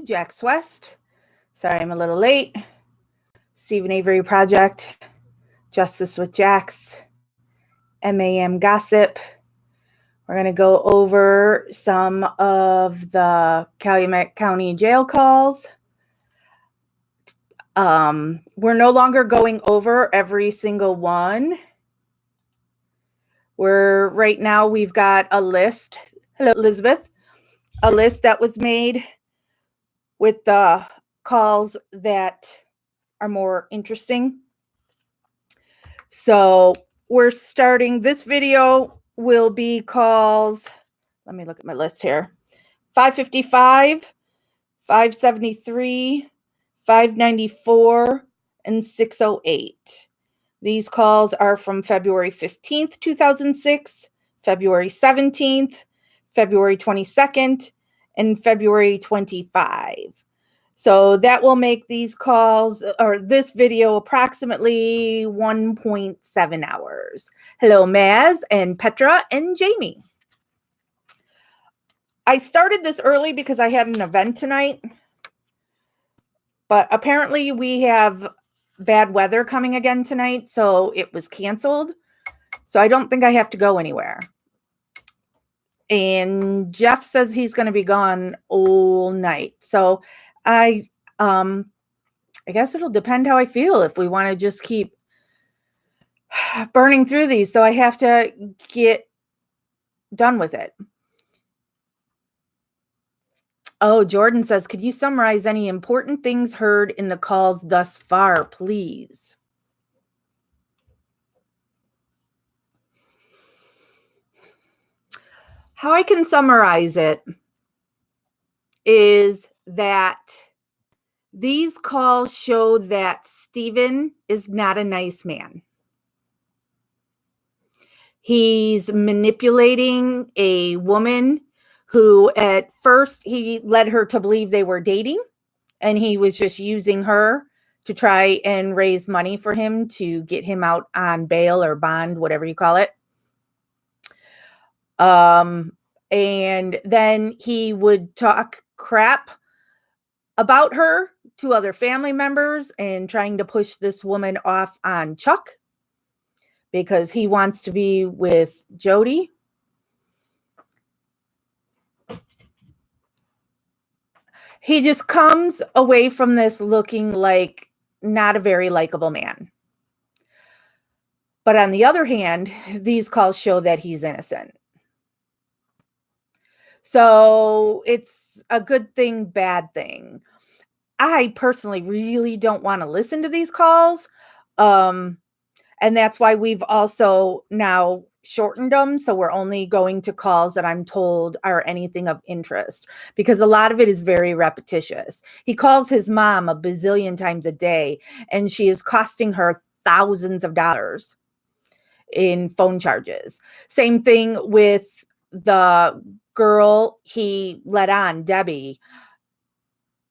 Jax West. Sorry, I'm a little late. Stephen Avery Project, Justice with Jax, MAM Gossip. We're going to go over some of the Calumet County jail calls. We're no longer going over every single one. Right now we've got a list. Hello, Elizabeth. A list that was made with the calls that are more interesting. So we're starting, this video will be calls, let me look at my list here, 555, 573, 594, and 608. These calls are from February 15th, 2006, February 17th, February 22nd, and February 25. So that will make these calls, or this video, approximately 1.7 hours. Hello, Maz and Petra and Jamie. I started this early because I had an event tonight, but apparently we have bad weather coming again tonight, so it was canceled. So I don't think I have to go anywhere. And Jeff says he's going to be gone all night. So I guess it'll depend how I feel if we want to just keep burning through these. So I have to get done with it. Oh, Jordan says, could you summarize any important things heard in the calls thus far, please? How I can summarize it is that these calls show that Stephen is not a nice man. He's manipulating a woman who at first he led her to believe they were dating, and he was just using her to try and raise money for him to get him out on bail or bond, whatever you call it. And then he would talk crap about her to other family members and trying to push this woman off on Chuck because he wants to be with Jody. He just comes away from this looking like not a very likable man. But on the other hand, these calls show that he's innocent. So it's a good thing, bad thing. I personally really don't want to listen to these calls. And that's why we've also now shortened them. So we're only going to calls that I'm told are anything of interest, because a lot of it is very repetitious. He calls his mom a bazillion times a day, and she is costing her thousands of dollars in phone charges. Same thing with the girl he let on, Debbie.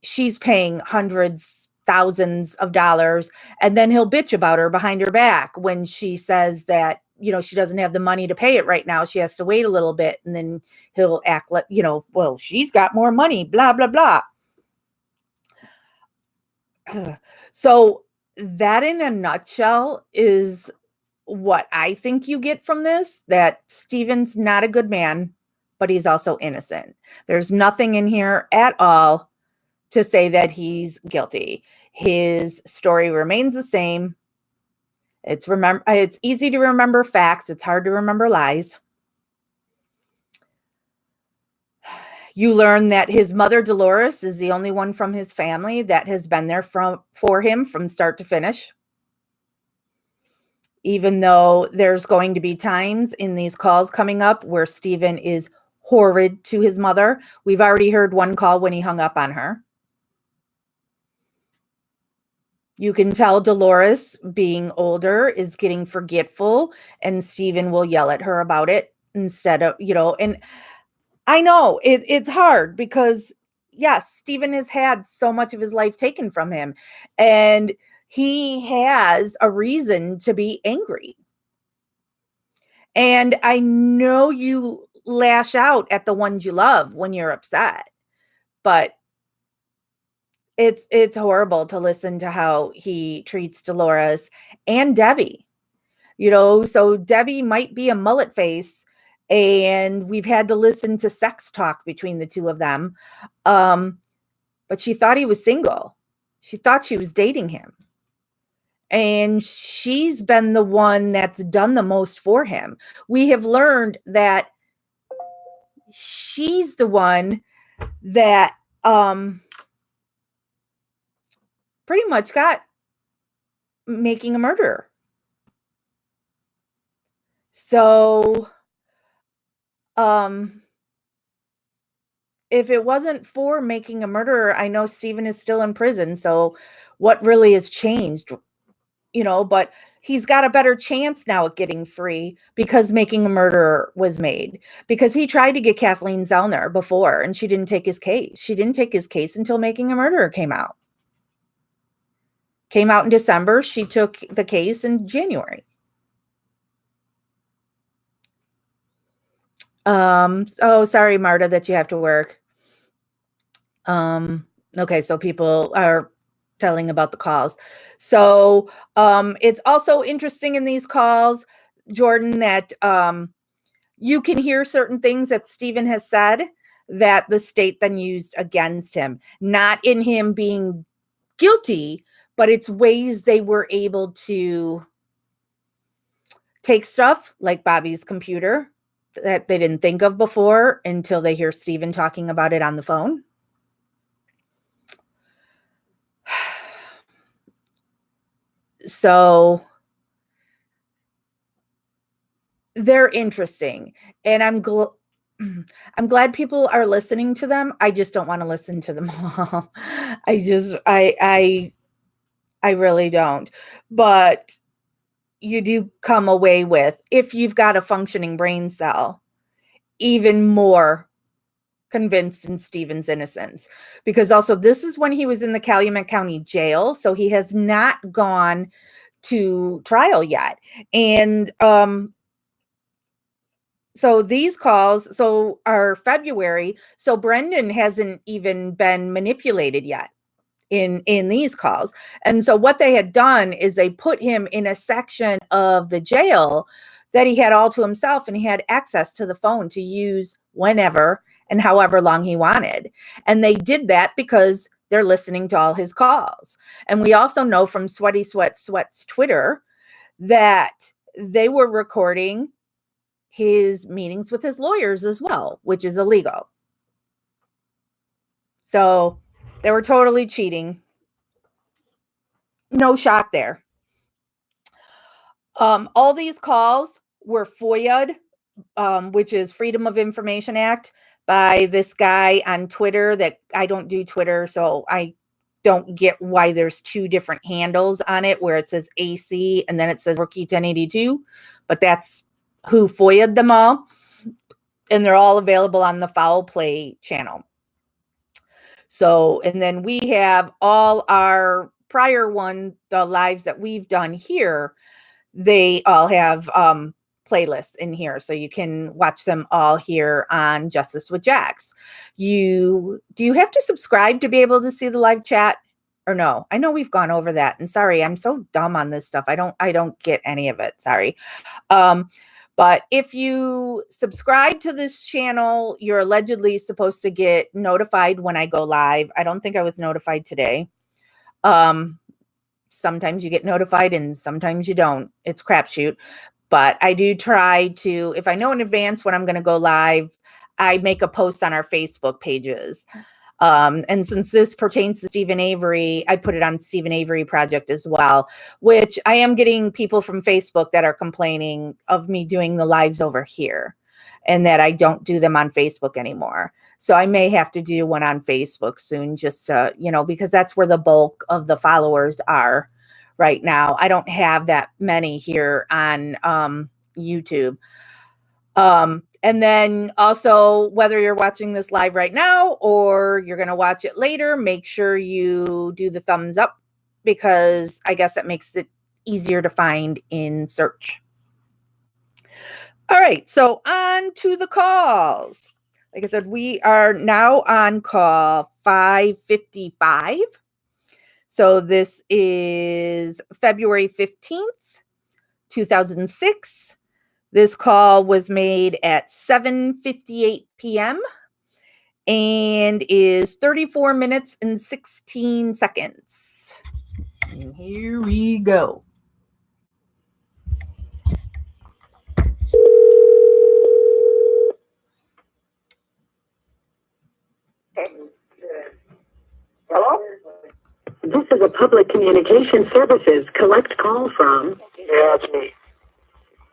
She's paying hundreds, thousands of dollars, and then he'll bitch about her behind her back when she says that, she doesn't have the money to pay it right now. She has to wait a little bit, and then he'll act like, well, she's got more money, blah, blah, blah. So that in a nutshell is what I think you get from this, that Stephen's not a good man, but he's also innocent. There's nothing in here at all to say that he's guilty. His story remains the same. It's easy to remember facts. It's hard to remember lies. You learn that his mother, Dolores, is the only one from his family that has been there for him from start to finish. Even though there's going to be times in these calls coming up where Stephen is horrid to his mother. We've already heard one call when he hung up on her. You can tell Dolores, being older, is getting forgetful, and Stephen will yell at her about it instead of, and I know it's hard because, yes, Stephen has had so much of his life taken from him, and he has a reason to be angry. And I know you lash out at the ones you love when you're upset, but It's horrible to listen to how he treats Dolores and Debbie. So Debbie might be a mullet face, and we've had to listen to sex talk between the two of them. But she thought he was single. She thought she was dating him. And she's been the one that's done the most for him. We have learned that she's the one that pretty much got making a murderer. So if it wasn't for making a murderer, I know Stephen is still in prison. So what really has changed? But he's got a better chance now at getting free because making a murderer was made. Because he tried to get Kathleen Zellner before, and she didn't take his case. She didn't take his case until Making a Murderer came out. Came out in December. She took the case in January. Oh, sorry, Marta, that you have to work. Okay, so people are telling about the calls. So it's also interesting in these calls, Jordan, that you can hear certain things that Stephen has said that the state then used against him, not in him being guilty, but it's ways they were able to take stuff like Bobby's computer that they didn't think of before until they hear Stephen talking about it on the phone. So they're interesting, and I'm glad people are listening to them. I just don't want to listen to them all. I really don't. But you do come away with, if you've got a functioning brain cell, even more convinced in Stephen's innocence. Because also, this is when he was in the Calumet County Jail, so he has not gone to trial yet. And so these calls are February. So Brendan hasn't even been manipulated yet in these calls. And so what they had done is they put him in a section of the jail that he had all to himself, and he had access to the phone to use whenever and however long he wanted. And they did that because they're listening to all his calls. And we also know from Sweat's Twitter that they were recording his meetings with his lawyers as well, which is illegal. So they were totally cheating. No shock there. All these calls were FOIA'd, which is Freedom of Information Act, by this guy on Twitter that I don't do Twitter, so I don't get why there's two different handles on it where it says AC and then it says Rookie 1082, but that's who FOIA'd them all. And they're all available on the Foul Play channel. So, and then we have all our prior the lives that we've done here, they all have playlists in here. So you can watch them all here on Justice with Jax. Do you have to subscribe to be able to see the live chat or no? I know we've gone over that, and sorry, I'm so dumb on this stuff. I don't get any of it. Sorry. But if you subscribe to this channel, you're allegedly supposed to get notified when I go live. I don't think I was notified today. Sometimes you get notified and sometimes you don't. It's crapshoot. But I do try to, if I know in advance when I'm going to go live, I make a post on our Facebook pages. And since this pertains to Stephen Avery, I put it on Stephen Avery Project as well, which I am getting people from Facebook that are complaining of me doing the lives over here and that I don't do them on Facebook anymore. So I may have to do one on Facebook soon just to, because that's where the bulk of the followers are right now. I don't have that many here on YouTube. And then also, whether you're watching this live right now or you're going to watch it later, make sure you do the thumbs up because I guess that makes it easier to find in search. All right, so on to the calls. Like I said, we are now on call 555. So this is February 15th, 2006. This call was made at 7:58 p.m. and is 34 minutes and 16 seconds. And here we go. Hello? This is a public communication services collect call from. Yeah, it's me.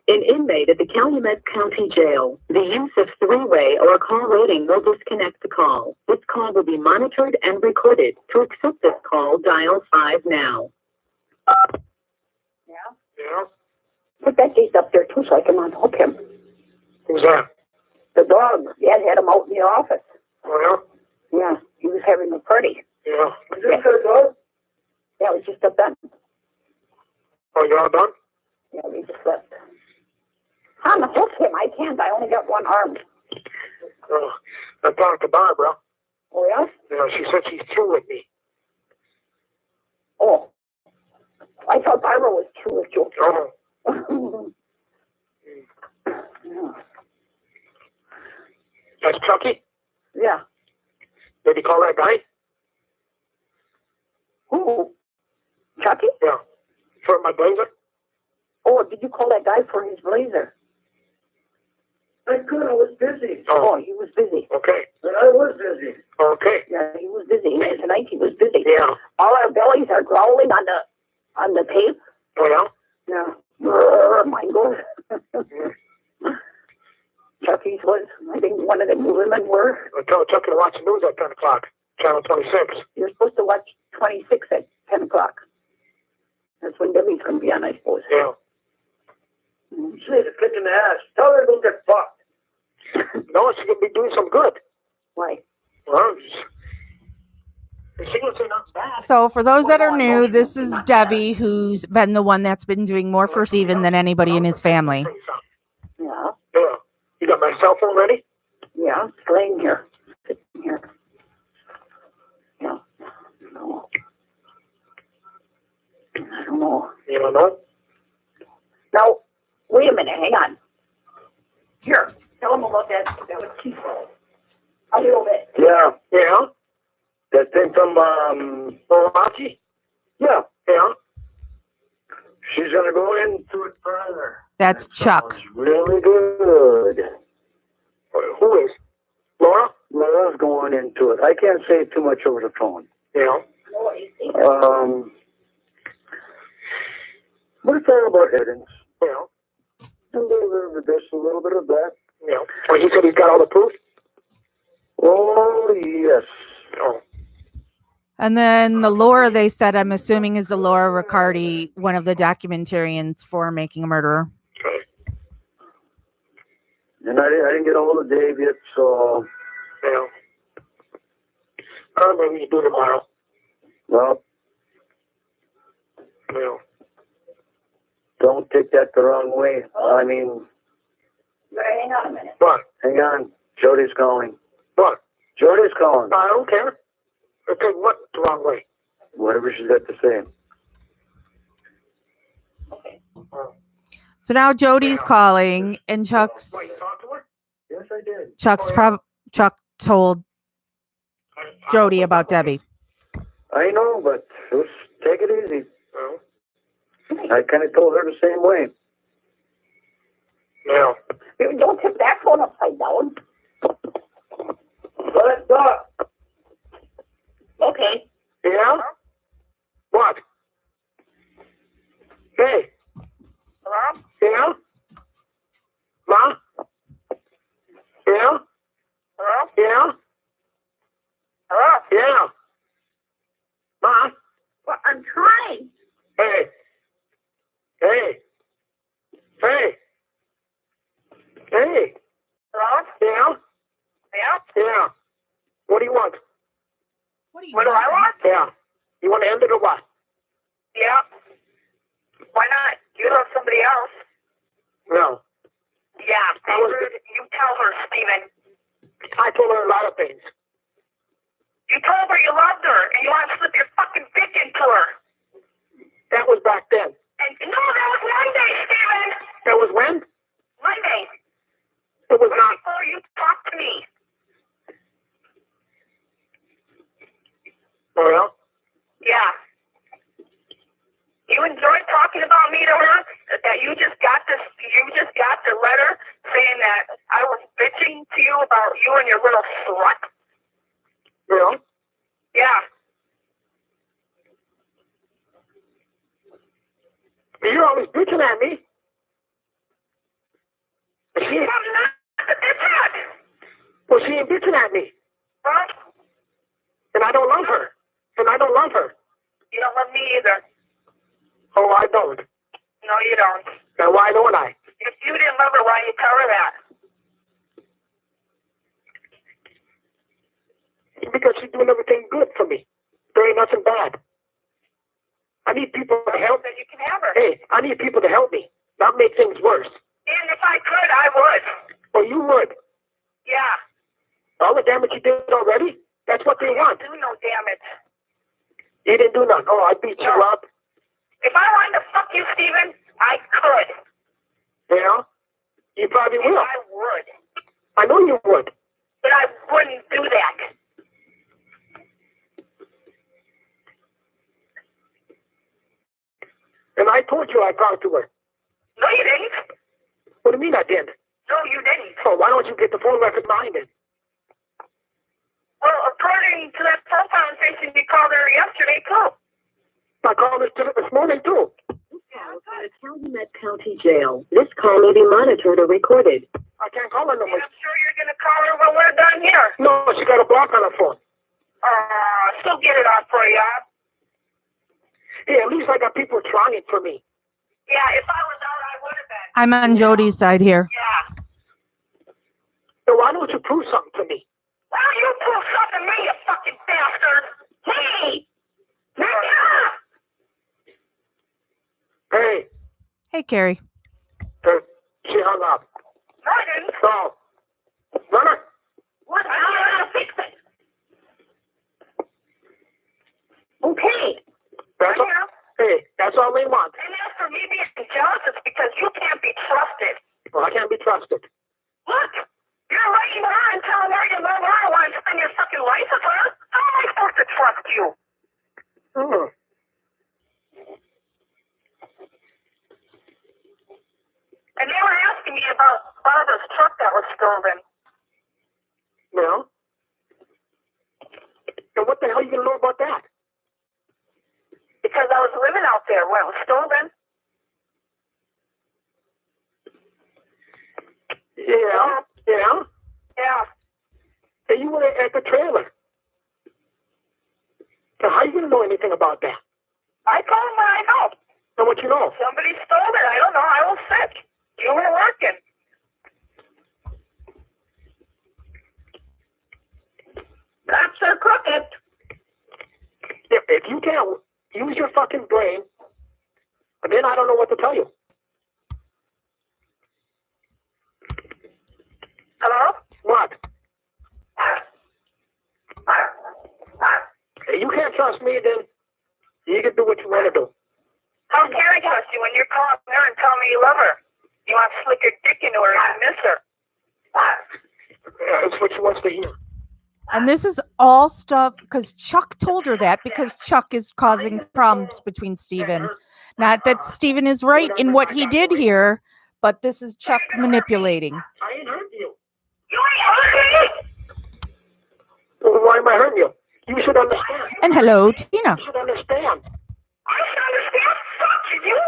An inmate at the Calumet County Jail. The use of three-way or call waiting will disconnect the call. This call will be monitored and recorded. To accept this call, dial 5 now. Yeah? Yeah? Put that gate up there too so I can unhook him. Who's that? The dog. Dad had him out in the office. Oh, Yeah, he was having a party. yeah? Yeah. Is this the dog? Yeah, we just got done. Oh, you're all done? Yeah, we just left. Unhook him. I can't. I only got one arm. Oh, I talked to Barbara. Oh, yeah? Yeah, she said she's through with me. Oh. I thought Barbara was true with you. Oh, Yeah. that's Chucky? Yeah. Did he call that guy? Who? Chucky? Yeah. For my blazer? Oh, did you call that guy for his blazer? I could. I was busy. Oh, he was busy. Okay. But I was busy. Okay. Yeah, he was busy. Tonight he was busy. Yeah. All our bellies are growling on the tape. Oh, yeah? Yeah. Brrr, mine goes. Chucky's was, I think one of the women were. I told Chucky to watch the news at 10 o'clock. Channel 26. You're supposed to watch 26 at 10 o'clock. That's when Debbie's going to be on, I suppose. Yeah. She's a kick in the ass. Tell her to go get fucked. No, she's going to be doing some good. Why? Well, she gonna say nothing bad. So for those that are new, this is Debbie, who's been the one that's been doing more for Steven than anybody in his family. Yeah. Yeah. You got my cell phone ready? Yeah, it's laying here. Sitting here. Yeah. No. I don't know. You don't know? Now, wait a minute, hang on. Here, tell him about that was Keith. A little bit. Yeah. Yeah? That thing from, Milwaukee? Yeah. Yeah. She's gonna go into it further. That's Chuck. Really good. Who is? Laura? Laura's going into it. I can't say too much over the phone. Yeah. But it's all about evidence. Yeah. A little bit of this, a little bit of that. Yeah. Well, he said he's got all the proof? Oh, yes. Oh. And then the Laura, they said, I'm assuming, is the Laura Riccardi, one of the documentarians for Making a Murderer. Okay. And I didn't get a hold of Dave yet, so... Yeah. Maybe you do tomorrow. Well... Yeah. Don't take that the wrong way. I mean... Hang on a minute. What? Hang on. Jody's calling. What? Jody's calling. I don't care. Okay, what the wrong way? Whatever she's got to say. Okay. So now Jody's calling, and Chuck's... Wait, you talked to her? Yes, I did. Chuck told Jody about Debbie. I know, but just take it easy. Well, I kind of told her the same way. Yeah. Don't tip that phone upside down. Let's talk. Okay. Yeah? What? Hey. Hello? Yeah? Ma? Yeah? Hello? Yeah? Hello? Yeah. Ma? Well, I'm trying. Hey. Hey. Hey. Hey. Hello? Yeah? Yeah? Yeah. What do you want? What do What do I want? Yeah. You want to end it or what? Yeah. Why not? You have somebody else. No. Yeah, I heard you tell her, Stephen. I told her a lot of things. You told her you loved her, and you want to slip your fucking dick into her. That was back then. And no, that was Monday, Steven. That was when? Monday. It was not. Before you talked to me. Oh, yeah? Yeah. You enjoyed talking about me to her? That you just got the letter saying that I was bitching to you about you and your little slut? Yeah. Yeah. You're always bitching at me. She ain't well, she ain't bitching at me. Huh? And I don't love her. And I don't love her. You don't love me either. Oh, I don't. No, you don't. Now, why don't I? If you didn't love her, why you tell her that? Because she's doing everything good for me. There ain't nothing bad. I need people to help. Then you can have her. Hey, I need people to help me, not make things worse. And if I could, I would. Oh, you would? Yeah. All the damage you did already? That's what they want. I didn't do no damage. You didn't do none. Oh, I beat you up. If I wanted to fuck you, Steven, I could. Yeah? You probably will. I would. I know you would. But I wouldn't do that. And I told you I talked to her. No, you didn't. What do you mean I didn't? No, you didn't. So why don't you get the phone record behind it? Well, according to that phone conversation, you called her yesterday, too. I called her this morning, too. The Calumet County Jail. This call may be monitored or recorded. I can't call her no more. I'm sure you're going to call her when we're done here. No, she got a block on her phone. She'll get it off for you. Yeah, at least I got people trying for me. Yeah, if I was out, I would have been. I'm on Jody's side here. Yeah. So why don't you prove something to me? Why don't you prove something to me, you fucking bastard? Hey! Hey! Hey, Carrie. She hung up. No, I didn't. So, Runner? What? I don't fix it. Okay. That's all, hey, that's all they want. And as for me being jealous, it's because you can't be trusted. Well, I can't be trusted. Look, you're writing her and telling her you love her and want to spend your fucking life with her. How am I supposed to trust you? Hmm. And they were asking me about Barbara's truck that was stolen. No. And what the hell are you going to know about that? Because I was living out there when it was stolen. Yeah. Yeah? Yeah. And you were at the trailer. So how are you going to know anything about that? I told him what I know. And what you know? Somebody stole it. I don't know. I was sick. You were working. Cops are crooked. If you can't use your fucking brain, then I don't know what to tell you. Hello? What? If you can't trust me, then you can do what you want to do. How can I trust you when you're calling her and telling me you love her? You want to slick your dick into her and miss her. That's what she wants to hear. And this is all stuff because Chuck told her that because Chuck is causing problems between Steven. Not that Steven is right in what he did here, but this is Chuck manipulating. I ain't hurting you. You ain't hurting me? Well, why am I hurting you? You should understand. And hello, Tina. You should understand. I should understand? Fuck you!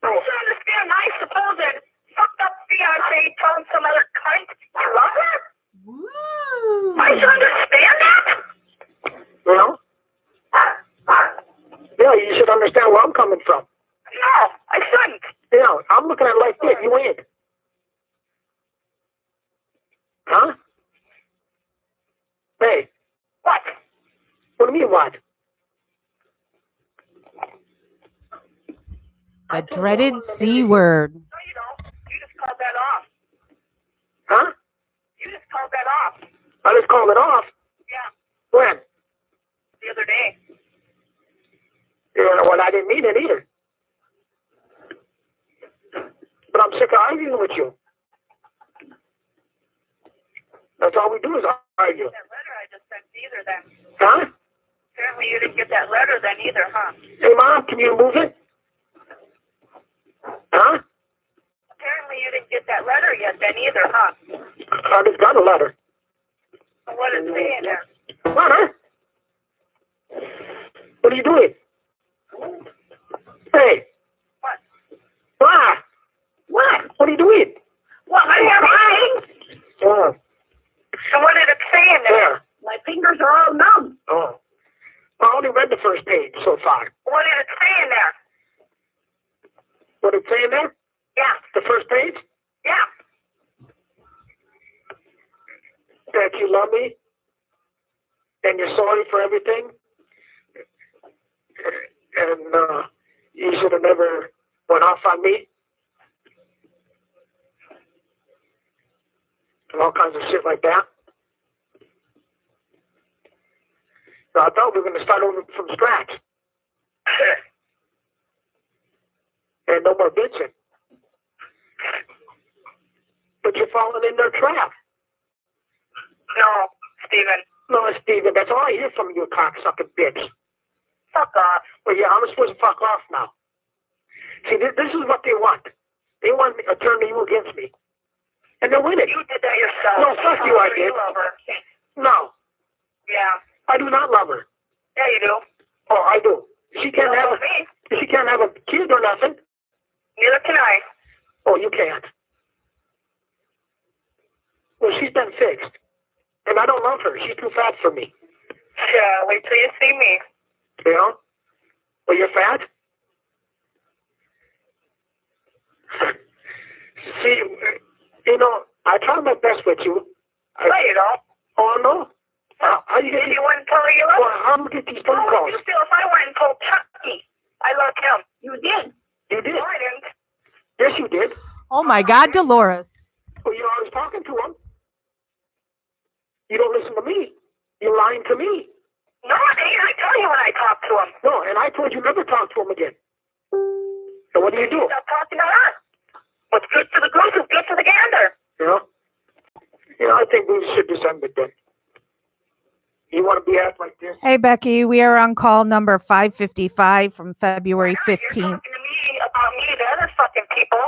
I should understand. I suppose that fucked up fiancé told some other cunt you love her? Woo. I should understand that? Well? Yeah, you should understand where I'm coming from. No, I shouldn't. Yeah, I'm looking at it like this. You ain't. Huh? Hey. What? What do you mean, what? The dreaded C word. No, you don't. You just called that off. Huh? You just called that off. I just called it off? Yeah. didn't mean it either. But I'm sick of arguing with you. That's all we do is argue. That letter I just sent either then. Huh? Apparently you didn't get that letter then either, huh? Hey, Mom, can you move it? Huh? Apparently you didn't get that letter yet then either, huh? I just got a letter. What is it saying there? Letter? What are you doing? Hey. What? What? What? What are you doing? What? Are you crying? Oh. So what did it say in there? There. My fingers are all numb. Oh. I only read the first page so far. What did it say in there? What did it say in there? Yeah. The first page? Yeah. That you love me and you're sorry for everything. And you should have never went off on me. And all kinds of shit like that. So I thought we were going to start over from scratch. And no more bitching. But you're falling in their trap. No, Stephen. No, Stephen, that's all I hear from you, cocksucking bitch. Fuck off. Well, yeah, I'm supposed to fuck off now. See, this is what they want. They want me to turn you against me. And they're winning. You did that yourself. No, fuck you, I did. You love her. No, Yeah. I do not love her. Yeah, you do. Oh, I do. She You can't don't have love me. she can't have a kid or nothing. Neither can I. Oh, you can't. Well, she's been fixed. And I don't love her. She's too fat for me. Yeah, wait till you see me. You know? Well, you're fat? See, you know, I try my best with you. No, you don't. Oh, no? How you get You wouldn't tell her you love well, how do you get these phone How calls? would you feel if I went and told Chucky I loved him? You did. You did. No, I didn't. Yes, you did. Oh my God, Dolores. Well, you're always talking to him. You don't listen to me. You're lying to me. No, I didn't. I tell you when I talk to him. No, and I told you never talk to him again. So what do you do? Stop talking to her. What's good for the goose is good for the gander. You know, I think we should just end it then. You want to be asked like this? Hey, Becky, we are on call number 555 from February You're 15th. talking to me about me to other fucking people.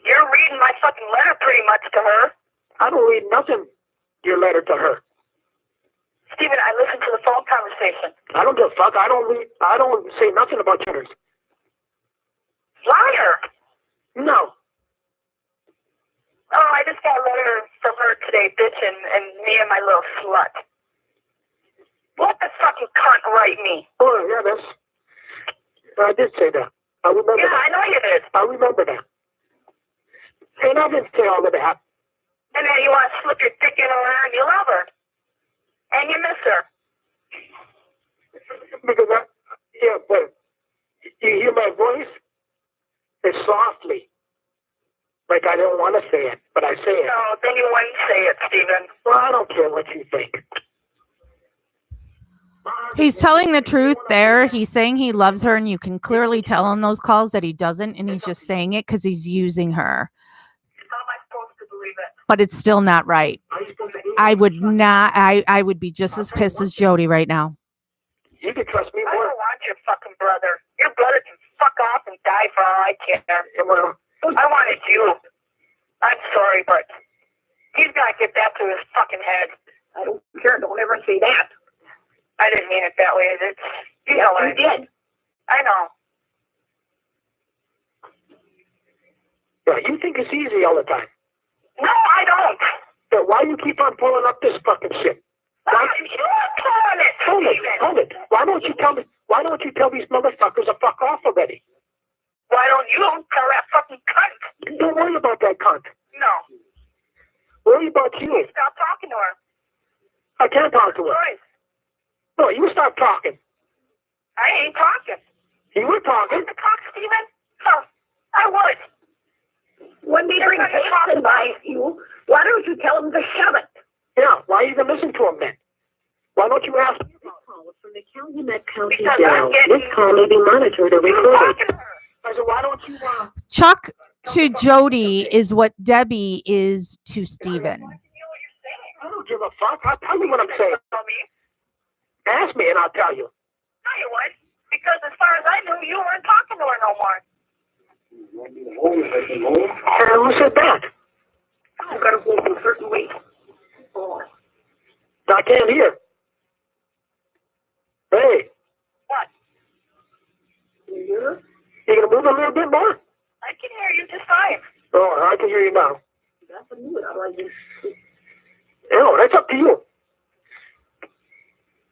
You're reading my fucking letter pretty much to her. I don't read nothing, your letter to her. Stephen, I listened to the phone conversation. I don't give a fuck. I don't say nothing about yours. Liar. No. Oh, I just got a letter from her today, bitching, and me and my little slut. What the fucking cunt write me? Oh, yeah, I did say that. I remember Yeah, that. I know you did. I remember that. And I didn't say all of that. And then you want to slip your dick in her and you love her. And you miss her. Because but you hear my voice? It's softly. Like I don't want to say it, but I say it. No, then you wouldn't say it, Stephen. Well, I don't care what you think. He's telling the truth there. He's saying he loves her, and you can clearly tell on those calls that he doesn't, and he's just saying it because he's using her. How am I supposed to believe it? But it's still not right. I would not. I would be just as pissed as Jody right now. You can trust me I more. don't want your fucking brother. Your brother can fuck off and die for all I care. Well, I wanted you. I'm sorry, but he's got to get that to his fucking head. I don't care. Don't ever say that. I didn't mean it that way. You know what I did. I know. yeah, you think it's easy all the time. No, I don't. Yeah, why you keep on pulling up this fucking shit? Why are you pulling it, Hold it, Steven? hold it. Why don't you tell these motherfuckers to fuck off already? Why don't you tell that fucking cunt? Don't worry about that cunt. No. Worry about you. Stop talking to her. I can't talk to her. Boys, No, you stop talking. I ain't talking. You were talking. Want to talk, Steven? Oh, I would. When they bring Jason by you, why don't you tell him to shove it? Yeah, why even listen to him then? Why don't you ask? Oh, from the Calumet County Jail. This call may be monitored or recorded. I said, why don't you, Chuck to Jody is what Debbie is to Steven. I don't give a fuck. I'll tell you what I'm saying. Ask me and I'll tell you. No, you would. Because as far as I knew, you weren't talking to her no more. And who said that? You gotta go a certain way. I can't hear. Hey. What? You hear? You gonna move a little bit more? I can hear you just fine. Oh, I can hear you now. That's a new one. No, that's up to you.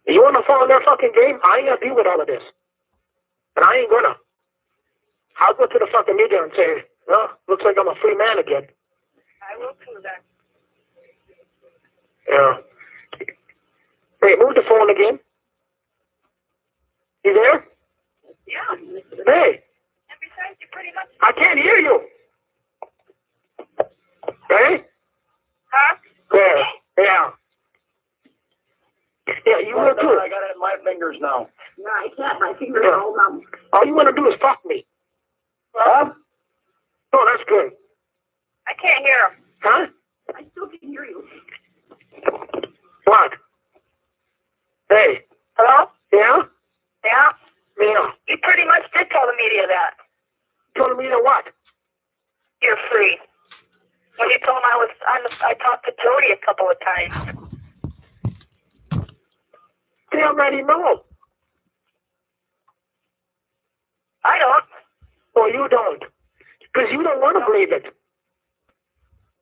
You want to follow their fucking game? I ain't gonna deal with all of this. And I ain't gonna. I'll go to the fucking media and say, well, looks like I'm a free man again. I will too then. Yeah. Hey, move the phone again. You there? Yeah. Hey, And besides, you pretty much... I can't hear you. Hey? Huh? There. Yeah. Yeah, you will too. I got it in my fingers now. No, I can't. My fingers are all numb. All you want to do is fuck me. Huh? Oh, that's good. I can't hear him. Huh? I still can hear you. What? Hey. Hello? Yeah? Yeah? Yeah. You pretty much did tell the media that. Told me to what? You're free. When you told him I talked to Jody a couple of times. They already know. I don't. Well, you don't. Because you don't want to believe it.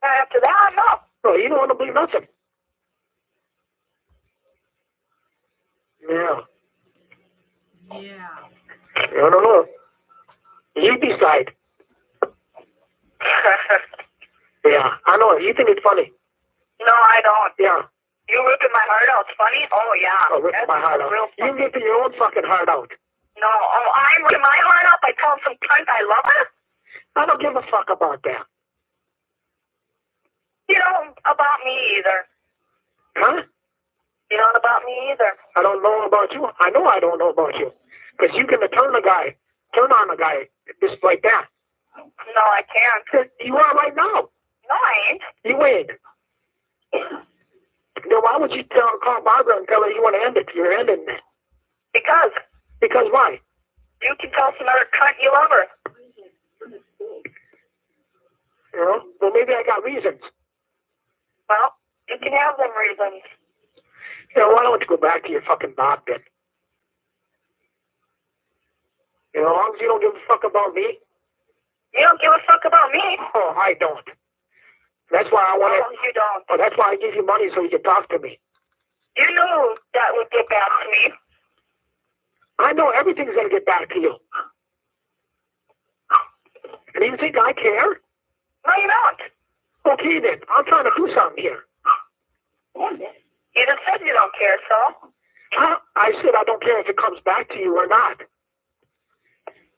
After that, no. No, you don't want to believe nothing. Yeah. Yeah. I don't know. You decide. Yeah, I know. You think it's funny. No, I don't. Yeah. You ripping my heart out. It's funny? Oh, yeah. Oh, ripping my heart out. You ripping your own fucking heart out. No, oh, I'm ripping my heart out by telling some cunt I love her? I don't give a fuck about that. You don't about me either. Huh? You don't about me either. I don't know about you. I know I don't know about you. Because you can turn on a guy just like that. No, I can't. You are right now. No, I ain't. You ain't. Then why would you call Barbara and tell her you want to end it? You're ending it. Because Because why? you can tell some other cunt you love her. You know? Well, maybe I got reasons. Well, you can have them reasons. You know, why don't you go back to your fucking Bob then? You know, as long as you don't give a fuck about me. You don't give a fuck about me. Oh, I don't. That's why I want to. No, you don't. Oh, that's why I give you money so you can talk to me. You knew that would get back to me. I know everything's going to get back to you. And you think I care? No, you don't. Okay then, I'm trying to do something here. You just said you don't care, so. I said I don't care if it comes back to you or not.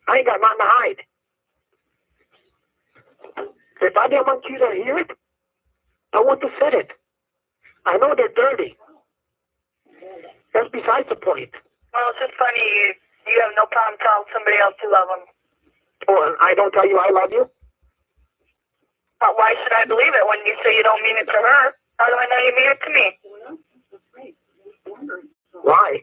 I ain't got nothing to hide. If I didn't want you to hear it, I wouldn't have said it. I know they're dirty. That's besides the point. Well, it's just funny. You have no problem telling somebody else you love them. Oh, and I don't tell you I love you? But why should I believe it when you say you don't mean it to her? How do I know you mean it to me? Why?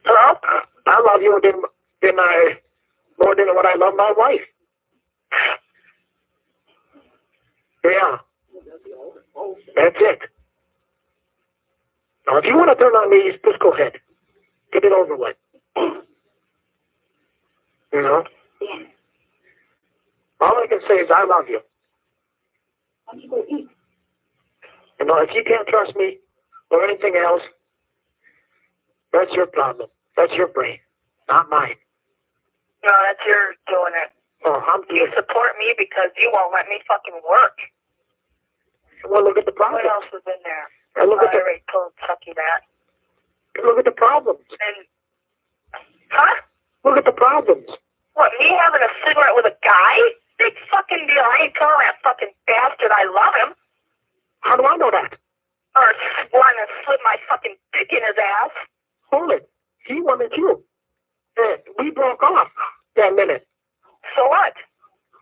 Hello? I love you more than what I love my wife. Yeah. That's it. Now, if you want to turn on me, just go ahead. Get it over with. You know? All I can say is I love you. You know, if you can't trust me or anything else, that's your problem. That's your brain, not mine. No, that's your doing it. Oh, I'm You doing it. support me because you won't let me fucking work. Well, look at the problems. What else was in there? And look at I already told Chucky that. look at the problems. And, huh? Look at the problems. What, me having a cigarette with a guy? Big fucking deal. I ain't telling that fucking bastard I love him. How do I know that? Or want to slip my fucking dick in his ass. Hold it. He wanted you. We broke off that minute. So what?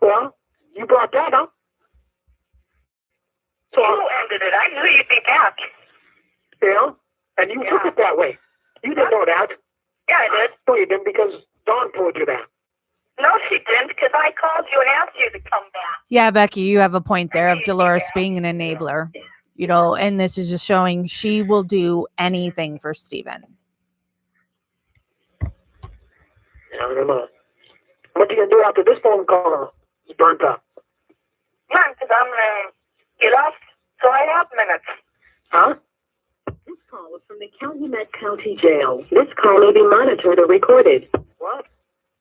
Well, you brought that up. So, You ended it. I knew you'd be back. you know, and you took it that way. You didn't know that. Yeah, I did. No, you didn't, because Dawn told you that. No, she didn't, because I called you and asked you to come back. Yeah, Becky, you have a point there of Dolores being an enabler. You know, and this is just showing she will do anything for Steven. I don't know. What are you going to do after this phone call is burnt up? None, because I'm going to get off so I have minutes. Huh? This call is from the Calumet County Jail. This call may be monitored or recorded. What?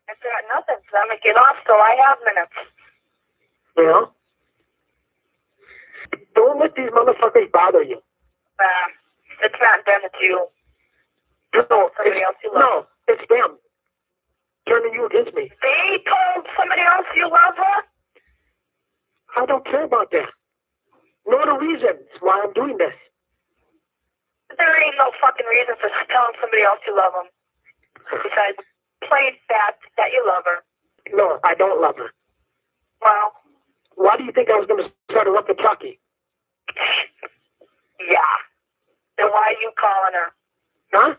I got nothing, so I'm going to get off so I have minutes. You know? Don't let these motherfuckers bother you. It's not them, it's you. No, Somebody else you love. no, it's them. Turning you against me. They told somebody else you love her? I don't care about that. No the reasons why I'm doing this. There ain't no fucking reason for telling somebody else you love them. Besides plain fact that you love her. No, I don't love her. Well, Why do you think I was going to start her up in Kentucky? yeah. Then why are you calling her? Huh?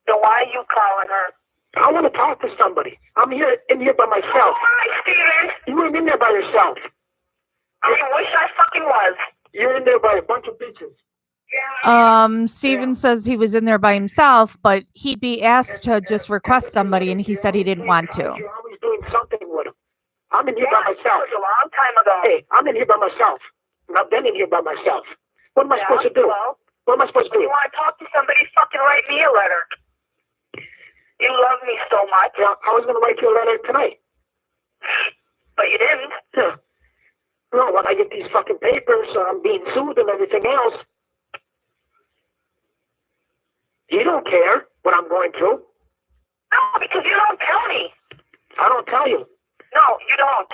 Then why are you calling her? I want to talk to somebody. I'm in here by myself. Oh, my, Steven! You ain't in there by yourself. I wish I fucking was. You're in there by a bunch of bitches. Yeah. Steven says he was in there by himself, but he'd be asked to just request somebody, and he said he didn't want to. You're always doing something with them. I'm in here by That myself. was a long time ago. Hey, I'm in here by myself. And I've been in here by myself. What am I supposed to do? Well, What am I supposed to if you do? want to talk to somebody, fucking write me a letter. You love me so much. Yeah, I was going to write you a letter tonight. But you didn't. Yeah. No, when I get these fucking papers, I'm being sued and everything else. You don't care what I'm going through. No, because you don't tell me. I don't tell you. No, you don't.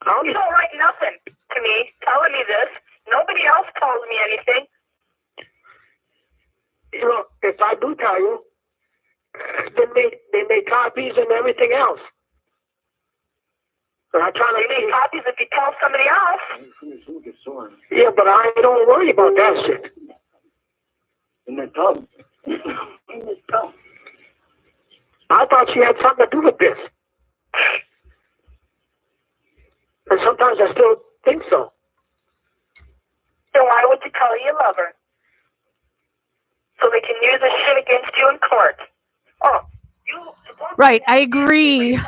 I You don't, don't write nothing to me telling me this. Nobody else tells me anything. you know, if I do tell you, they make copies and everything else. And I try They to make copies if you tell somebody else. Yeah, but I don't worry about that shit. In the tub. In the tub. I thought she had something to do with this. And sometimes I still think so. So why would you tell her you love her? So they can use this shit against you in court. Oh, you... Right, I agree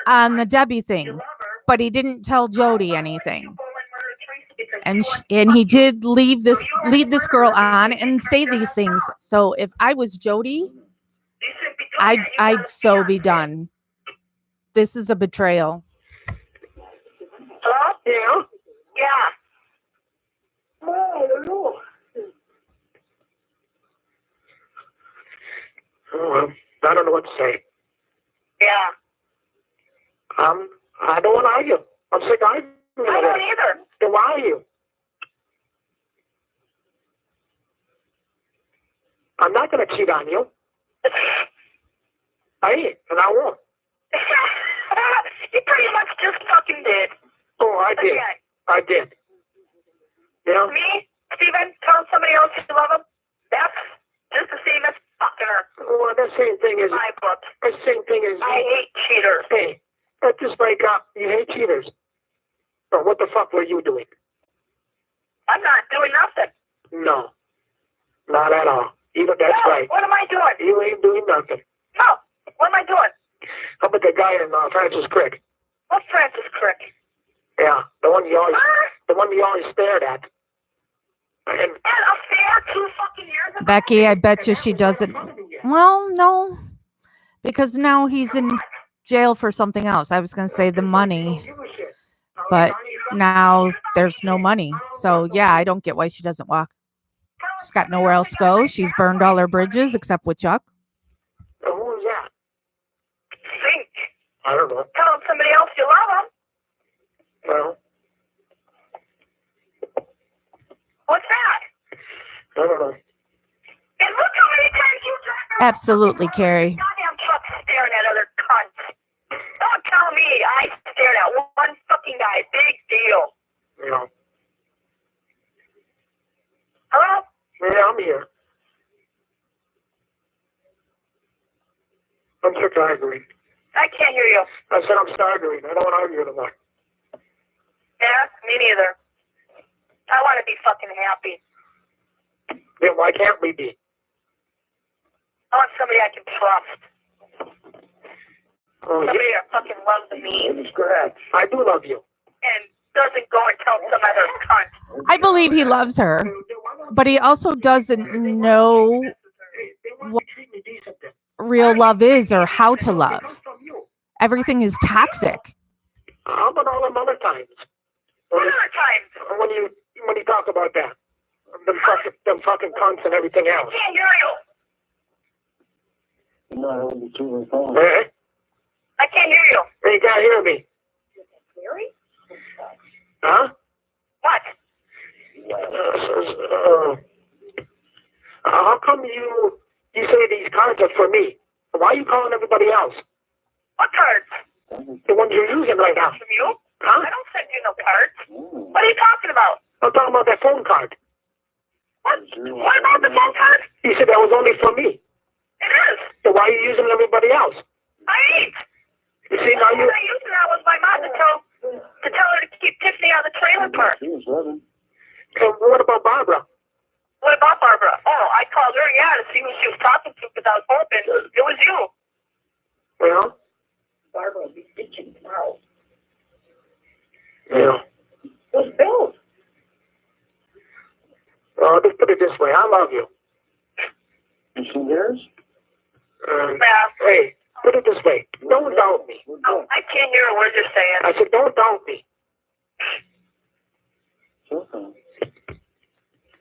on the Debbie thing, but he didn't tell Jody anything. And he did lead this girl on and say these things. So if I was Jody, I'd so be done. This is a betrayal. Hello? Yeah? Yeah. Oh, I don't know. Oh, well, I don't know what to say. Yeah. I don't want to argue. I'm sick of arguing. I don't either. Then why are you? I'm not going to cheat on you. I ain't, and I won't. You pretty much just fucking did. Oh, I did. Okay. I did. You know? Me, Steven, telling somebody else you love them, that's just the same as fucking her. Well, the same thing is... My book. The same thing is... I hate cheaters. Hey, that's just like, you hate cheaters. So what the fuck were you doing? I'm not doing nothing. No. Not at all. That's No, right. what am I doing? You ain't doing nothing. No, what am I doing? How about the guy in Francis Crick? What's Francis Crick? Yeah, the one you always stared at. And And affair 2 fucking years ago? Becky, I bet you she doesn't. Well, no, because now he's in jail for something else. I was going to say the money, but now there's no money. So yeah, I don't get why she doesn't walk. She's got nowhere else to go. She's burned all her bridges except with Chuck. who was that? Think. I don't know. Telling somebody else you love them. Well, What's that? I don't know. And look how many times you drive around Absolutely, the Carrie. goddamn truck staring at other cunts. Don't tell me I stared at one fucking guy. Big deal. Yeah. Hello? Yeah, I'm here. I'm sick of arguing. I can't hear you. I said I'm staggering. I don't want to argue anymore. Yeah, me neither. I want to be fucking happy. Then why can't we be? I want somebody I can trust. Oh, Somebody that fucking loves me I do love you. and doesn't go and tell some other cunt. I believe he loves her, but he also doesn't know what real love is or how to love. Everything is toxic. How about all them other times? What other times? When you talk about that, them fucking cunts and everything else. I can't hear you. Eh? I can't hear you. You can't hear me. Mary? Huh? What? How come you say these cards are for me? Why are you calling everybody else? What cards? The ones you're using right now. From you? Huh? I don't send you no cards. What are you talking about? I'm talking about that phone card. What? What about the phone card? You said that was only for me. It is. So why are you using everybody else? I ain't. You see, now What I used that was my mom to tell her to keep Tiffany out of the trailer park. And what about Barbara? What about Barbara? Oh, I called her, yeah, to see who she was talking to because I was hoping it was you. Well? Barbara will be bitching tomorrow. Yeah. Who's Bill? Just put it this way. I love you. And she hears? Yeah. Hey, put it this way. Don't doubt me. No, I can't hear a word you're saying. I said, don't doubt me.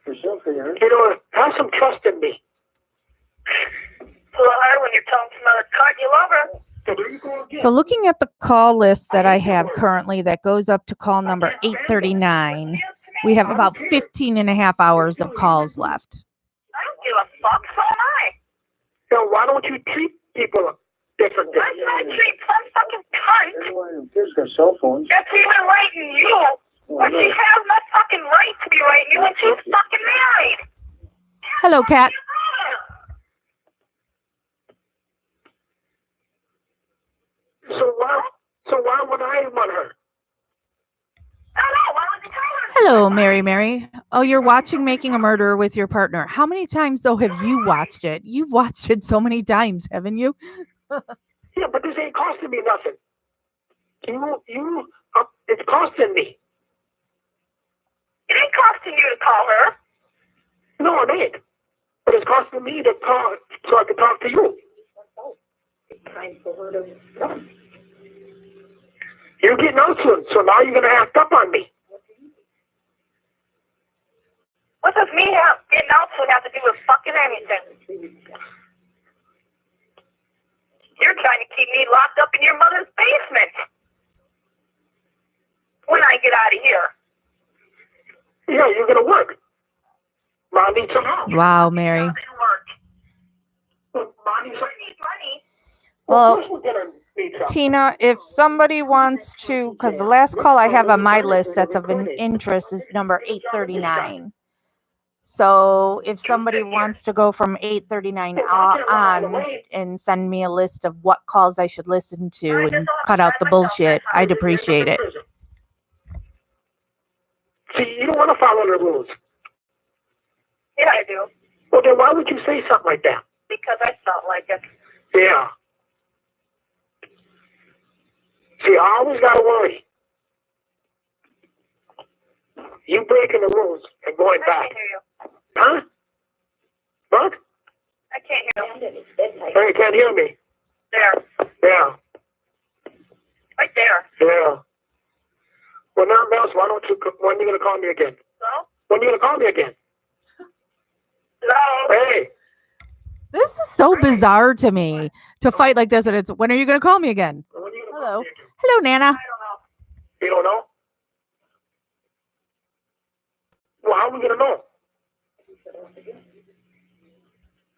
You know, have some trust in me. It's a little hard when you're telling some other cunt you love her. So there you go again. So looking at the call list that I have currently that goes up to call number 839, we have about 15 and a half hours of calls left. I don't give a fuck, so am I. So why don't you treat people differently? I'm trying to treat some fucking cunt Kids got cell phones. that's even writing you. But she has no fucking right to be writing you when she's fucking married. Hello, Kat. So why would I want her? I don't know. Why would you tell her? Hello, Mary. Oh, you're watching Making a Murderer with your partner. How many times, though, have you watched it? You've watched it so many times, haven't you? Yeah, but this ain't costing me nothing. It's costing me. It ain't costing you to call her. No, it ain't. But it's costing me to call so I can talk to you. It's time for her to run. You're getting out soon, so now you're going to act up on me. What does me getting out soon have to do with fucking anything? You're trying to keep me locked up in your mother's basement. When I get out of here. Yeah, you're going to work. Mom needs some help. Wow, Mary. Mom Mom needs some needs money. Well, Of course we're going to need some. Tina, if somebody wants to, because the last call I have on my list that's of an interest is number 839. So if somebody wants to go from 839 on and send me a list of what calls I should listen to and cut out the bullshit, I'd appreciate it. See, you don't want to follow the rules. Yeah, I do. Well, then why would you say something like that? Because I felt like it. Yeah. See, I always got to worry. You breaking the rules and going I back. can't hear you. Huh? What? I can't hear you. Oh, you can't hear me? There. Yeah. Right there. Yeah. Well, now, else, when are you going to call me again? Hello? When are you going to call me again? Hello? Hey. This is so bizarre to me to fight like this. And it's, when are you going to call me again? When are you gonna Hello. call me again? Hello, Nana. I don't know. You don't know? Well, how are we going to know?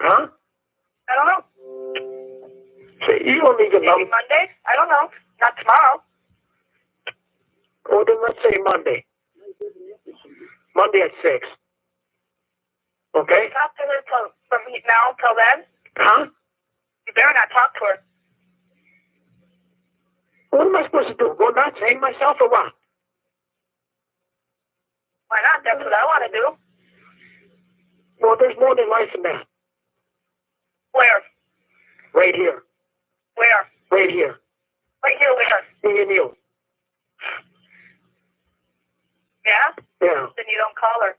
Huh? I don't know. So you don't need to know. Maybe Monday? I don't know. Not tomorrow. Well, then let's say Monday. Monday at 6. Okay? Talk to her from now till then. Huh? You better not talk to her. What am I supposed to do? Go nuts, hang myself, or what? Why not? That's what I want to do. Well, there's more than life in that. Where? Right here. Where? Right here. Right here, where? Me and you. Yeah? Yeah. Then you don't call her.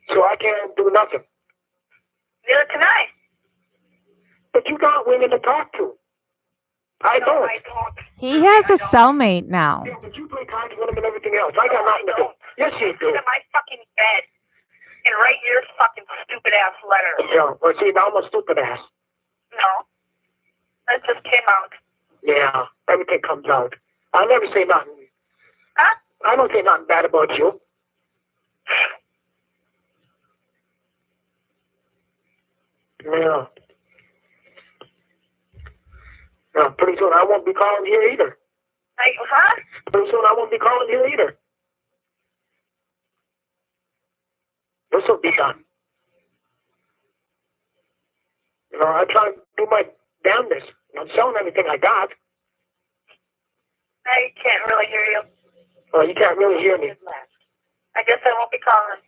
So I can't do nothing. Neither can I. But you got women to talk to. I No, don't. I don't. He has a cellmate now. Yeah, but you play cards with them and everything else. I got nothing to do. Yes, you Sit do. in my fucking bed and write your fucking stupid ass letter. Yeah, well, see, now I'm a stupid ass. No. That just came out. Yeah, everything comes out. I never say nothing. Huh? I don't say nothing bad about you. Yeah. Yeah, pretty soon I won't be calling here either. Huh? Pretty soon I won't be calling here either. This will be done. You know, I try to do my damnedest. I'm selling everything I got. I can't really hear you. Oh, you can't really hear me. I guess I won't be calling.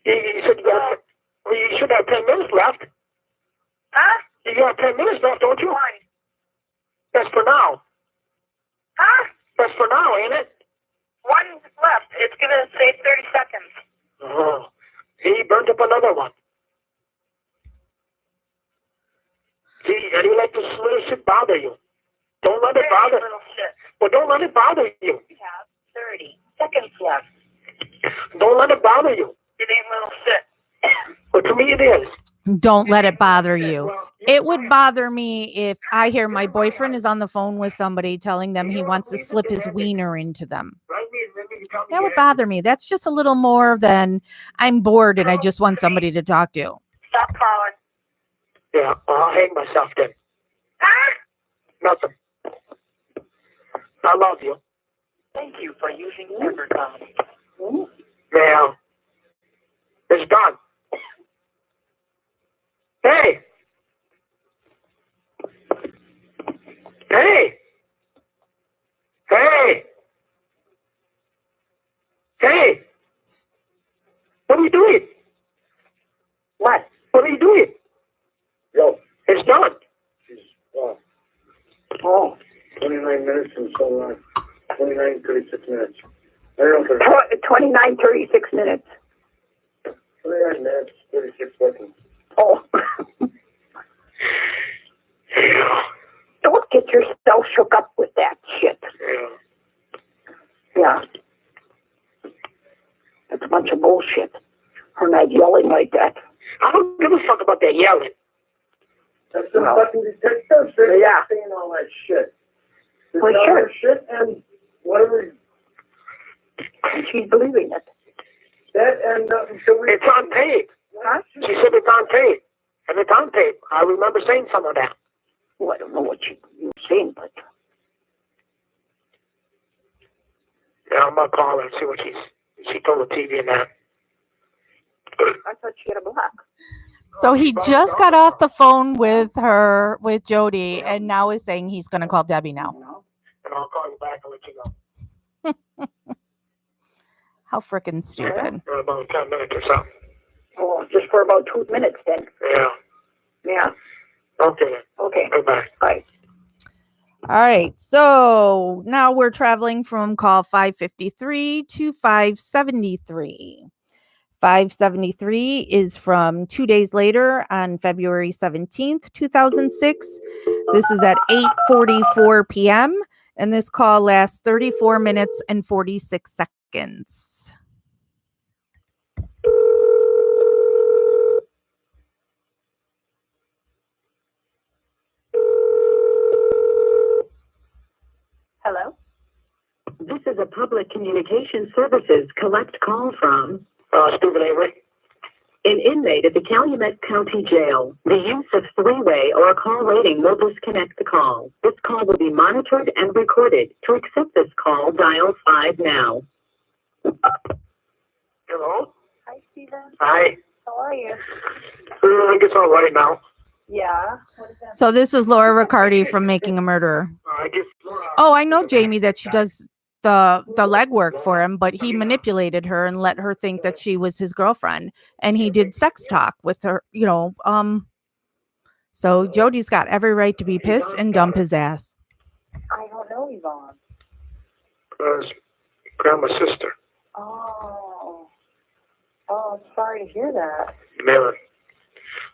You said you should have 10 minutes left. Huh? You got 10 minutes left, don't you? One. That's for now. Huh? That's for now, ain't it? One left. It's gonna say 30 seconds. Oh, he burnt up another one. See, and you let this little shit bother you. Don't let it bother. Little shit. Well, don't let it bother you. We have 30 seconds left. Don't let it bother you. It ain't little shit. But to me, it is. Don't let it bother you. It would bother me if I hear my boyfriend is on the phone with somebody telling them he wants to slip his wiener into them. That would bother me. That's just a little more than I'm bored and I just want somebody to talk to. Stop calling. Yeah, I'll hang myself then. Huh? Nothing. I love you. Thank you for using Evercom. Now, it's done. Hey! Hey! Hey! Hey! What are you doing? What? What are you doing? Yo. It's done. Oh. 29 minutes and so on. 29, 36 minutes. I don't know. 29, 36 minutes. 29 minutes, 36 seconds. Oh. Yeah. Don't get yourself shook up with that shit. Yeah. Yeah. That's a bunch of bullshit. Her not yelling like that. I don't give a fuck about that yelling. That's the fucking detective saying all that shit. Well, sure. Shit and whatever. And she's believing it. That and It's on tape. Huh? She said it's on tape. And it's on tape. I remember saying some of that. Well, I don't know what you were saying, but... Yeah, I'm gonna call her and see what she told the TV and that. I thought she had a block. So he just got off the phone with Jody, and now is saying he's going to call Debbie now. And I'll call you back and let you know. How freaking stupid. For about 10 minutes or something. Oh, just for about 2 minutes then. Yeah. Yeah. Okay. Okay. Bye-bye. Bye. All right. So now we're traveling from call 553 to 573. 573 is from 2 days later on February 17th, 2006. This is at 8:44 p.m. and this call lasts 34 minutes and 46 seconds. Hello? This is a public communication services collect call from Stephen Avery. An inmate at the Calumet County Jail. The use of three-way or a call waiting will disconnect the call. This call will be monitored and recorded. To accept this call, dial 5 now. Hello? Hi, Stephen. Hi. How are you? I guess all right now. Yeah. What is that? So this is Laura Riccardi from Making a Murderer. I guess. Oh, I know Jamie that she does the legwork for him, but he manipulated her and let her think that she was his girlfriend, and he did sex talk with her. So Jody's got every right to be pissed and dump his ass. I don't know, Yvonne. Grandma's sister. Oh. Oh, I'm sorry to hear that. Man,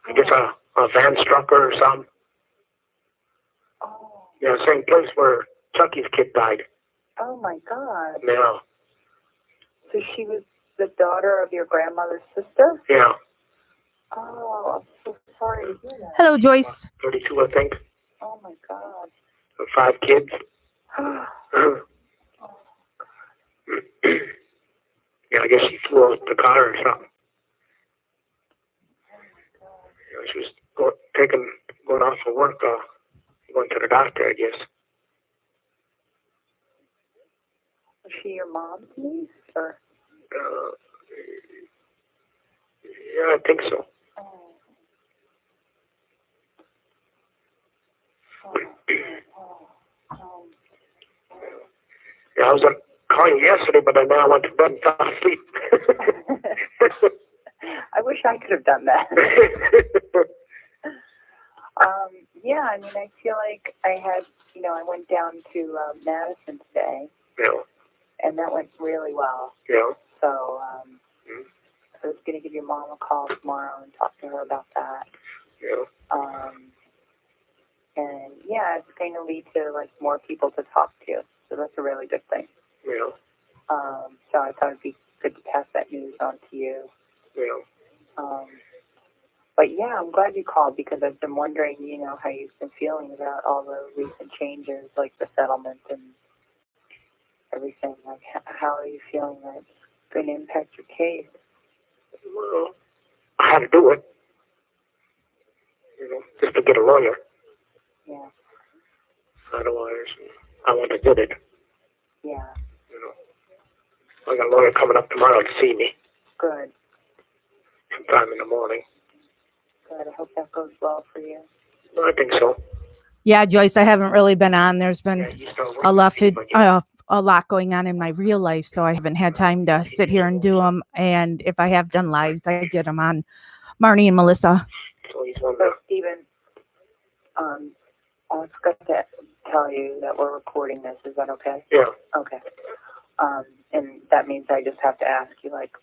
I guess a van struck her or something. Oh. Yeah, same place where Chucky's kid died. Oh, my God. Yeah. So she was the daughter of your grandmother's sister? Yeah. Oh, I'm so sorry to hear that. Hello, Joyce. 32, I think. Oh, my God. 5 kids. Oh, Yeah, I guess she flew out the car or something. Yeah, she was going off for work, going to the doctor, I guess. was she your mom's niece? Or? Uh, yeah, I think so. Oh. Yeah, I was going to call you yesterday, but then I went to bed and fell asleep. I wish I could have done that. Yeah, I mean, I feel like I had, I went down to Madison today, Yeah. and that went really well. Yeah. So I was going to give your mom a call tomorrow and talk to her about that. Yeah. And yeah, it's going to lead to like more people to talk to. So that's a really good thing. Yeah. So I thought it'd be good to pass that news on to you. Yeah. But yeah, I'm glad you called because I've been wondering, how you've been feeling about all the recent changes, like the settlement and everything. Like, how are you feeling that it's going to impact your case? Well, I had to do it. Just to get a lawyer. Yeah. I had a lawyer. I went and did it. Yeah. I got a lawyer coming up tomorrow to see me. Good. Sometime in the morning. Good. I hope that goes well for you. I think so. Yeah, Joyce, I haven't really been on. There's been a lot going on in my real life, so I haven't had time to sit here and do them. And if I have done lives, I did them on Marnie and Melissa. So he's one So, Stephen, I forgot to tell you that we're recording this. Is that okay? Yeah. Okay. And that means I just have to ask you, like,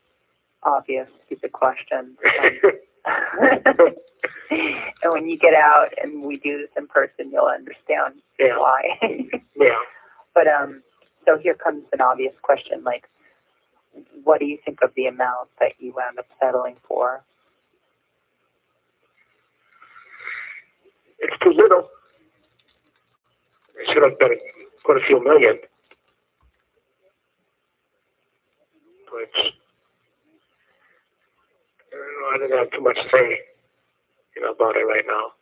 obvious, stupid questions. And when you get out and we do this in person, you'll understand why. Yeah. But, so here comes an obvious question, like, what do you think of the amount that you wound up settling for? It's too little. I should have been quite a few million. But I didn't have too much to say, about it right now.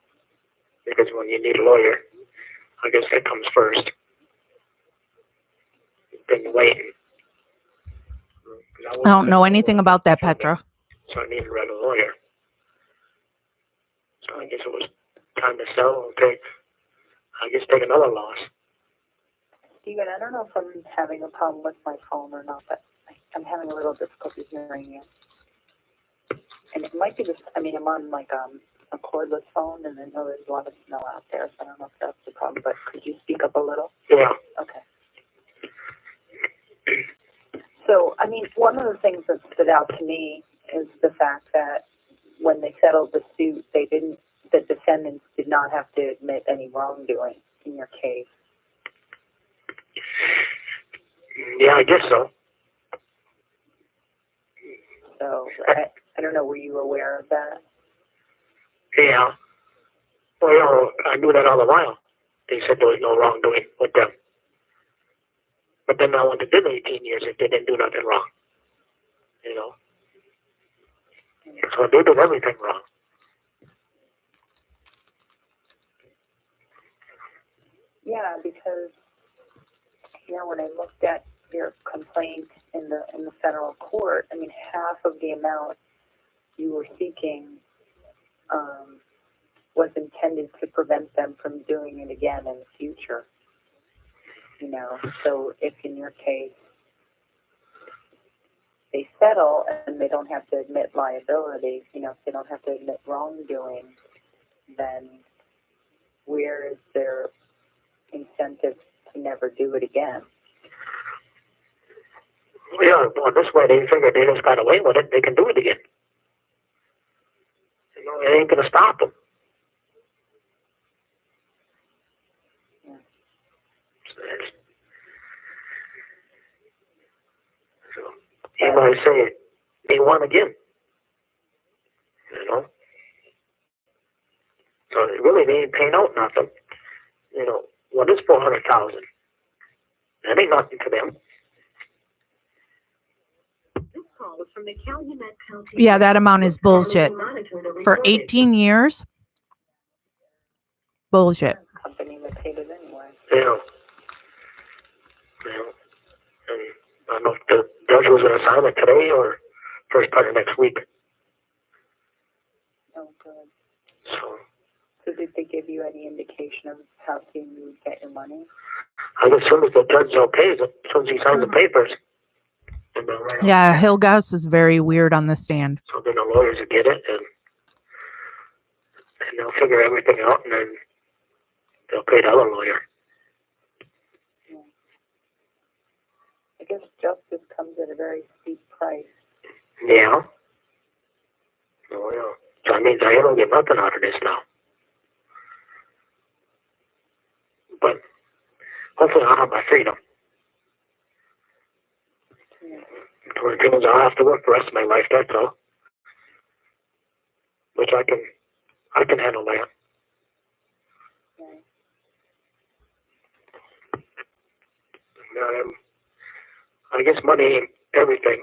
Because when you need a lawyer, I guess that comes first. Been waiting. I don't know anything about that, Petra. So I needed a lawyer. So I guess it was time to sell and take another loss. Stephen, I don't know if I'm having a problem with my phone or not, but I'm having a little difficulty hearing you. And it might be this, I'm on like a cordless phone, and I know there's a lot of snow out there, so I don't know if that's the problem, but could you speak up a little? Yeah. Okay. So, one of the things that stood out to me is the fact that when they settled the suit, the defendants did not have to admit any wrongdoing in your case. Yeah, I guess so. So, I don't know, were you aware of that? Yeah. Well, I knew that all the while. They said there was no wrongdoing with them. But then I went to do 18 years if they didn't do nothing wrong. So they did everything wrong. Yeah, because when I looked at your complaint in the federal court, I mean, half of the amount you were seeking was intended to prevent them from doing it again in the future. So if in your case they settle and they don't have to admit liability, if they don't have to admit wrongdoing, then where is their incentive to never do it again? Yeah, well, this way they figure they just got away with it, they can do it again. It ain't gonna stop them. Yeah. So you might say they won again. So really they ain't paying out nothing. What is 400,000? That ain't nothing to them. This call is from the Calumet County. Yeah, that amount is bullshit. For 18 years, bullshit. Company that paid it anyway. And I don't know if the judge was going to sign it today or first part of next week. Oh, good. So did they give you any indication of how soon you would get your money? I guess as soon as the judge okays it, as soon as he signs the papers. Yeah, Hilghaus is very weird on the stand. So then the lawyers will get it and they'll figure everything out and then they'll pay the other lawyer. Yeah. I guess justice comes at a very steep price. Yeah. Oh, yeah. So that means I don't get nothing out of this now. But hopefully I'll have my freedom. Yeah. The only thing is I'll have to work the rest of my life, that's all. Which I can handle that. Right. I guess money ain't everything.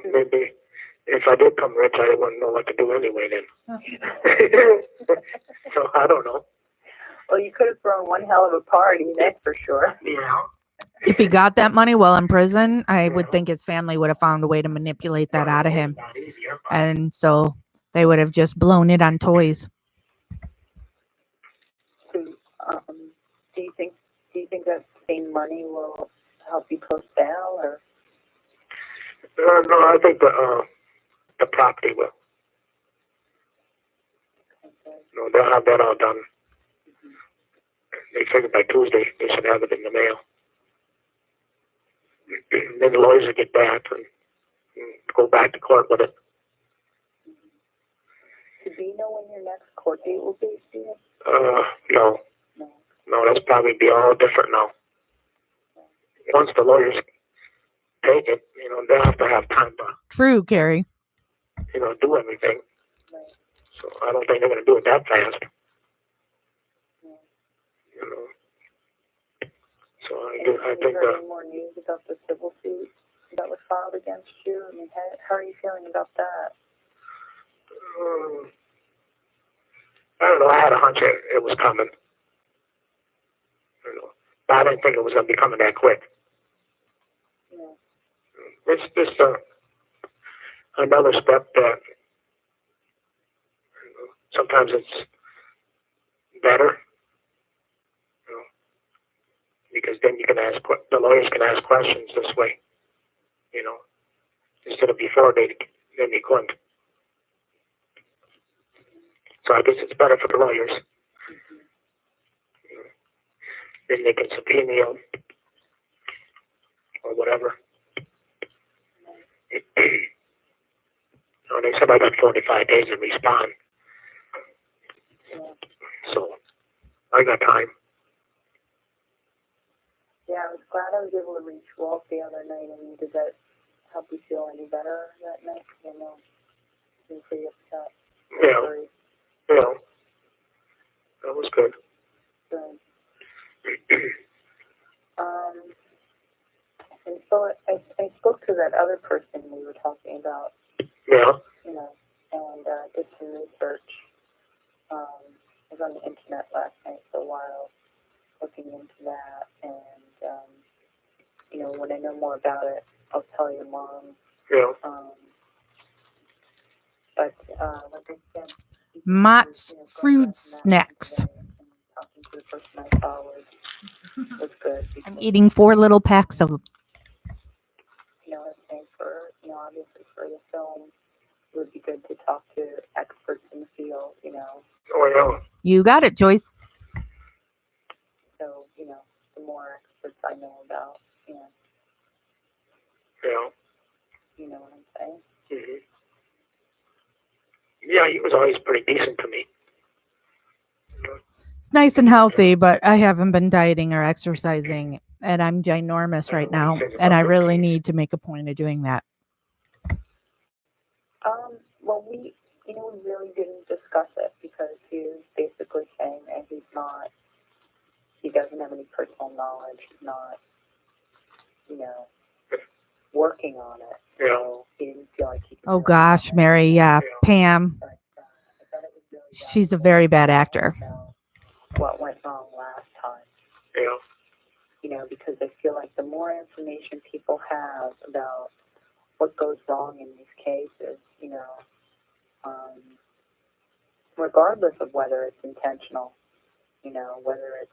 Maybe if I did come rich, I wouldn't know what to do anyway then. So I don't know. Well, you could have thrown one hell of a party, that's for sure. Yeah. If he got that money while in prison, I would think his family would have found a way to manipulate that out of him. And so they would have just blown it on toys. So, do you think that same money will help you post bail, or? No, I think the property will. They'll have that all done. They figure by Tuesday they should have it in the mail. Then the lawyers will get back and go back to court with it. Do you know when your next court date will be, Stephen? No. No, that's probably be all different now. Once the lawyers take it, they'll have to have time to, True, Carrie. do everything. Right. So I don't think they're going to do it that fast. Yeah. So I Have think you heard any more news about the civil suit that was filed against you? I mean, how are you feeling about that? I don't know. I had a hunch it was coming. But I didn't think it was going to be coming that quick. Yeah. It's just another step that sometimes it's better, because then you can the lawyers can ask questions this way, instead of before then they couldn't. So I guess it's better for the lawyers. Then they can subpoena you or whatever. They said I got 45 days to respond. Yeah. So I got time. Yeah, I was glad I was able to reach Walt the other night. I mean, did that help you feel any better that night? I know you were pretty upset. Yeah, that was good. Good. So I spoke to that other person we were talking about, Yeah. you know, and did some research. I was on the internet last night for a while, looking into that, and you know, when I know more about it, I'll tell your mom. Yeah. But like I said, Mott's fruit snacks. talking to the person I saw was good. I'm eating 4 little packs of them. You know, I think for, you know, obviously for the film, it would be good to talk to experts in the field, you know. Oh, yeah. You got it, Joyce. So, you know, the more experts I know about, you know. Yeah. You know what I'm saying? Mm-hmm. Yeah, he was always pretty decent to me. It's nice and healthy, but I haven't been dieting or exercising, and I'm ginormous right now, and I really need to make a point of doing that. Well, we, you know, we really didn't discuss it because he was basically saying that he doesn't have any personal knowledge, he's not, you know, working on it. Yeah. So he didn't feel like he could Oh really gosh, comment. Mary, yeah, Pam. But I thought it was really She's a very bad actor. about what went wrong last time. Yeah. You know, because I feel like the more information people have about what goes wrong in these cases, you know, regardless of whether it's intentional, you know, whether it's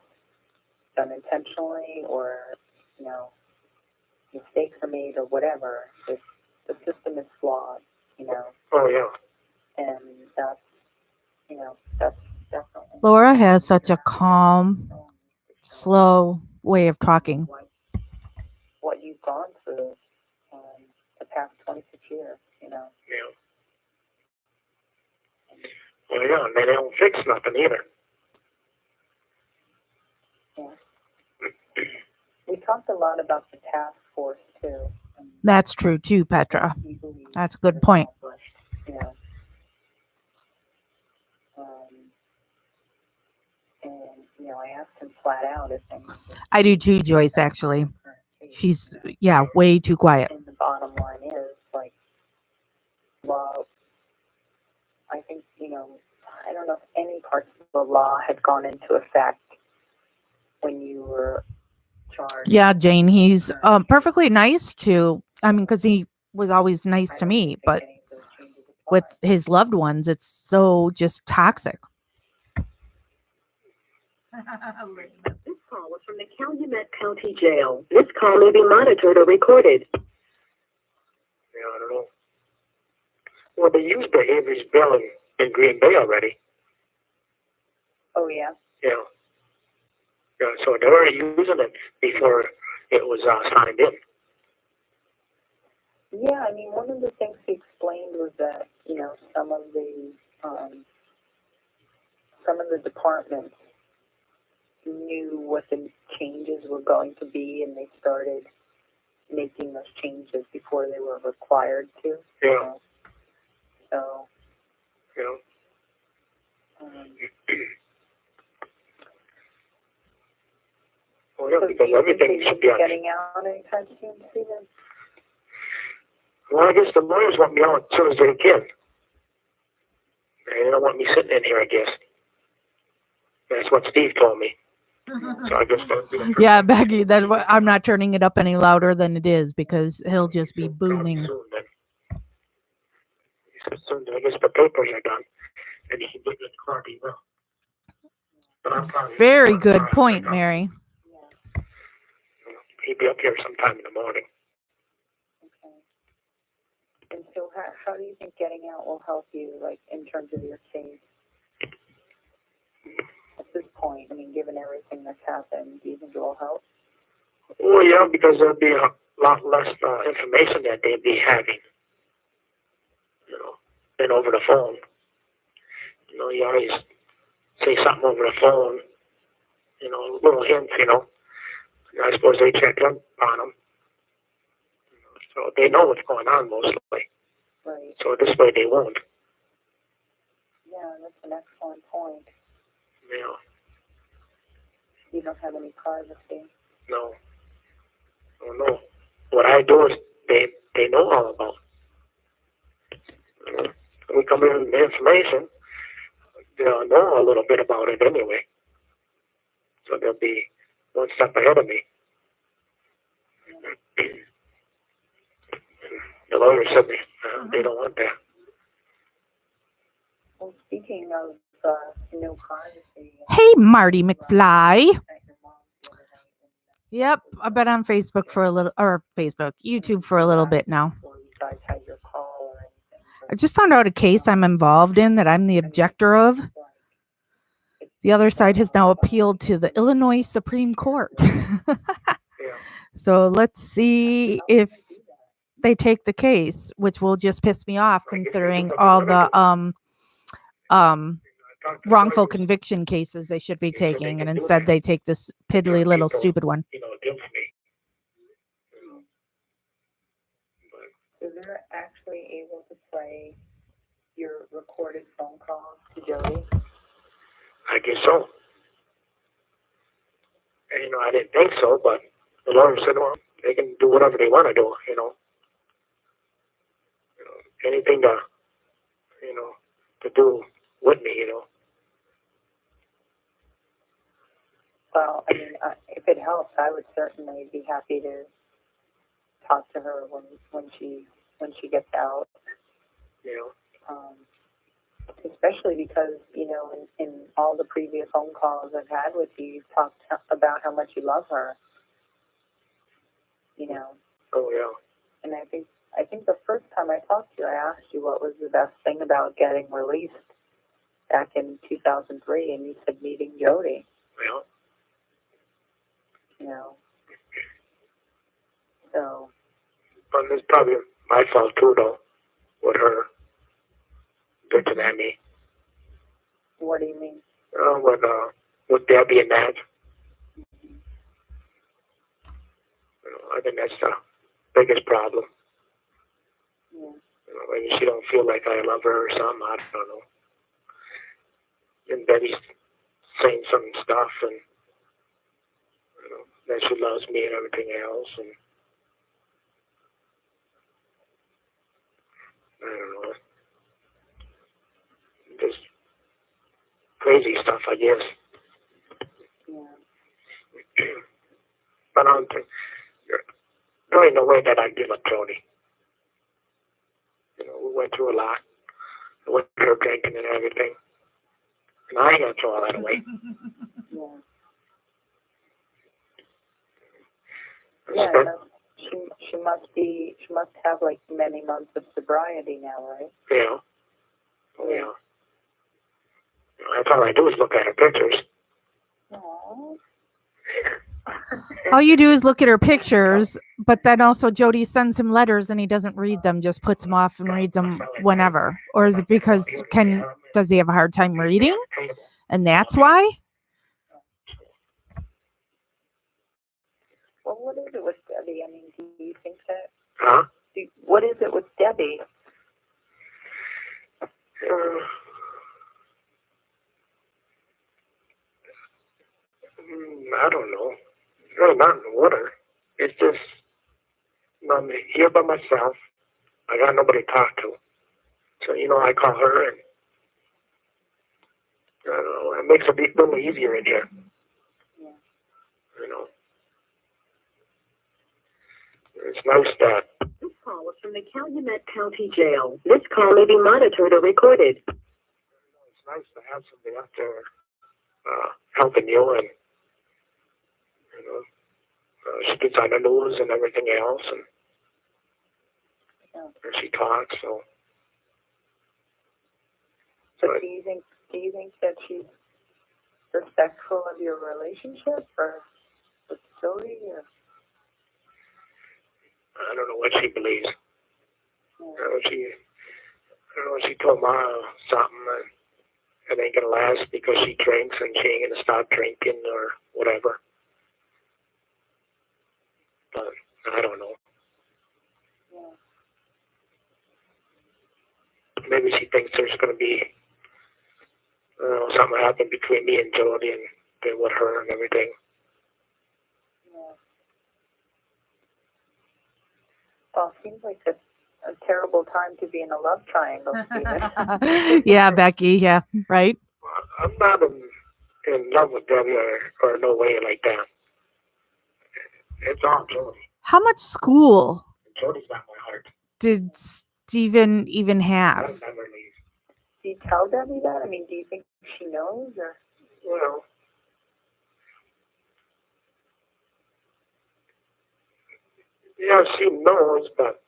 done intentionally or, you know, mistakes are made or whatever, the system is flawed, you know, Oh, yeah. and that's, you know, that's definitely. Laura has such a calm, slow way of talking. What you've gone through the past 26 years, you know. Yeah. Well, yeah, and they don't fix nothing either. Yeah. We talked a lot about the task force too. That's true too, Petra. That's a good point. You know, and you know, I asked him flat out if I do too, Joyce, actually. She's, yeah, way too quiet. and the bottom line is, like, well, I think, you know, I don't know if any parts of the law had gone into effect when you were charged. Yeah, Jane, he's perfectly nice to, I mean, because he was always nice to me, but with his loved ones, it's so just toxic. This call was from the Calumet County Jail. This call may be monitored or recorded. Yeah, I don't know. Well, they used the Avery's bill in Green Bay already. Oh, yeah? Yeah. Yeah, so they were using it before it was signed in. Yeah, I mean, one of the things he explained was that, you know, some of the departments knew what the changes were going to be, and they started making those changes before they were required to. Yeah. You know? So. Yeah. Well, yeah, So because everything should be on. Getting out anytime soon, Stephen? Well, I guess the lawyers want me out as soon as they can. They don't want me sitting in here, I guess. That's what Steve told me. So I guess that'll be the first Yeah, Becky, that's what I'm not turning it up any louder than it is because he'll just be booming. Soon, then. He said soon, I guess the papers are done. And he can get in the car, he will. Very good point, Mary. Yeah. He'd be up here sometime in the morning. Okay. And so how do you think getting out will help you, like, in terms of your case? At this point, I mean, given everything that's happened, do you think it will help? Well, yeah, because there'll be a lot less information that they'd be having, you know, than over the phone. You know, you always say something over the phone, you know, little hints, you know. I suppose they check up on them. So they know what's going on mostly. Right. So this way they won't. Yeah, that's an excellent point. You know, You don't have any privacy. no. Oh, no. what I do is they know all about. We come in with the information, they'll know a little bit about it anyway. So they'll be one step ahead of me. The lawyer said they don't want that. Well, speaking of no privacy. Hey, Marty McFly. Yep, I've been on Facebook for a little, or YouTube for a little bit now. Before you guys had your call or anything. I just found out a case I'm involved in that I'm the objector of. The other side has now appealed to the Illinois Supreme Court. So let's see if they take the case, which will just piss me off considering all the wrongful conviction cases they should be taking, and instead they take this piddly little stupid one. So they're actually able to play your recorded phone calls to Jody? I guess so. And, I didn't think so, but the lawyer said, well, they can do whatever they want to do, anything to do with me, Well, I mean, if it helps, I would certainly be happy to talk to her when she gets out. Especially because, in all the previous phone calls I've had with you, you've talked about how much you love her. Oh, yeah. And I think the first time I talked to you, I asked you what was the best thing about getting released back in 2003, and you said meeting Jody. Well. So. But it's probably my fault too, though, with her bitching at me. What do you mean? With Debbie and that. I think that's the biggest problem. Yeah. Maybe she don't feel like I love her or something. I don't know. And Debbie's saying some stuff, and that she loves me and everything else, and I don't know. Just crazy stuff, I guess. Yeah. But I don't think there ain't no way that I give up Jody. We went through a lot. I went through her drinking and everything. And I ain't gonna throw all that away. Yeah. Yeah, she must have like many months of sobriety now, right? Yeah. Yeah. That's all I do is look at her pictures. Aww. All you do is look at her pictures, but then also Jody sends him letters and he doesn't read them, just puts them off and reads them whenever. Or is it because does he have a hard time reading? And that's why? Well, what is it with Debbie? I mean, do you think that? Huh? What is it with Debbie? I don't know. Really not in the water. It's just, I'm here by myself. I got nobody to talk to. So, I call her, and I don't know, it makes it a little easier in here. Yeah. It's nice that. This call is from the Calumet County Jail. This call may be monitored or recorded. It's nice to have somebody out there helping you, and she gets on the news and everything else, and she talks. So do you think that she's respectful of your relationship, or with Jody, or? I don't know what she believes. She told Ma something, and it ain't gonna last because she drinks and she ain't gonna stop drinking or whatever. But I don't know. Yeah. Maybe she thinks there's gonna be something happen between me and Jody and then with her and everything. Well, seems like a terrible time to be in a love triangle, Stephen. Yeah, Becky. Yeah, right. I'm not in love with Debbie or no way like that. It's all Jody. How much school Jody's got my heart. did Stephen even have? I'll never leave. Do you tell Debbie that? I mean, do you think she knows? Or Well, yeah, she knows, but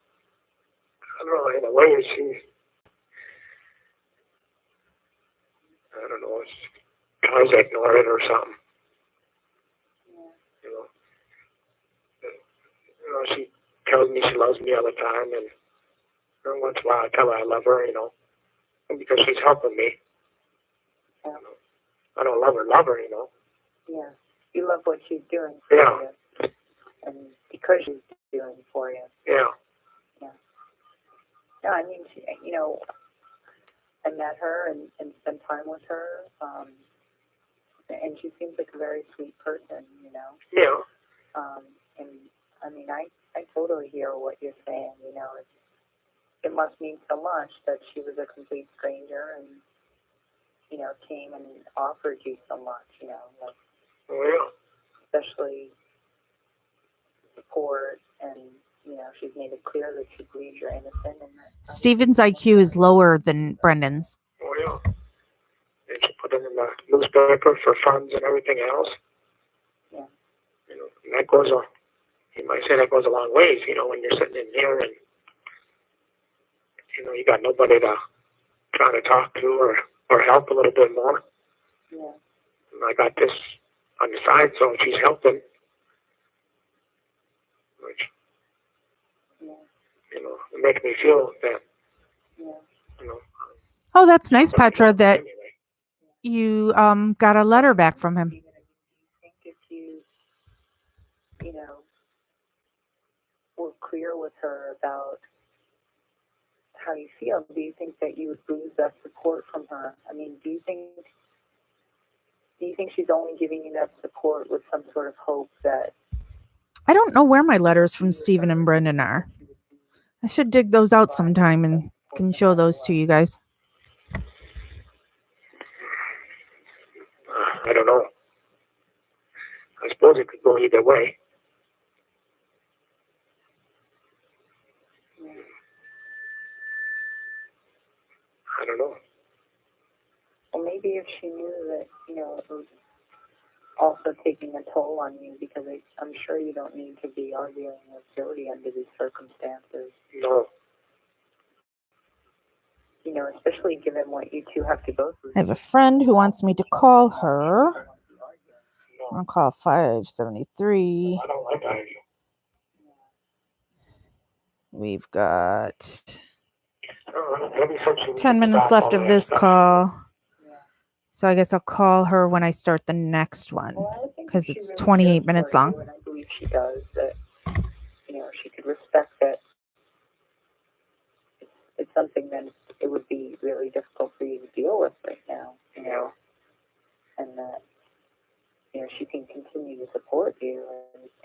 I don't know, in a way I don't know, she tries to ignore it or something. You know, she tells me she loves me all the time, and every once in a while I tell her I love her, because she's helping me. yeah. I don't love her, Yeah. You love what she's doing for Yeah. you. And because she's doing for you. Yeah. No, I mean, she, I met her and spent time with her, and she seems like a very sweet person, Yeah. And I mean, I totally hear what you're saying, it must mean so much that she was a complete stranger and, came and offered you so much, like, Oh, especially support, and, she's made it clear that she believes you're innocent. And that Stephen's IQ is lower than Brendan's. yeah. Oh, yeah. And she put it in the newspaper for funds and everything else. Yeah. And that goes you might say that goes a long ways, when you're sitting in here and, you got nobody to try to talk to or help a little bit more. Yeah. And I got this on the side, so she's helping. Which, it makes me feel that, Oh, that's nice, Petra, that anyway. you got a letter back from him. Do you think if you, were clear with her about how you feel, do you think that you would lose that support from her? I mean, do you think she's only giving you that support with some sort of hope that... I don't know where my letters from Stephen and Brendan are. I should dig those out sometime and can show those to you guys. I don't know. I suppose it could go either way. I don't know. Well, maybe if she knew that, it was also taking a toll on you, because I'm sure you don't need to be arguing with Jody under these circumstances. No. Especially given what you two have to go through. I have a friend who wants me to call her. I'll call 573. I don't like Ivy. We've got Maybe since she 10 needs to minutes stop left all of that this stuff. call. So I guess I'll call her when I start the next one, because it's 28 minutes long. And I believe she does, that, she could respect that it's something that it would be really difficult for you to deal with right now, and that, she can continue to support you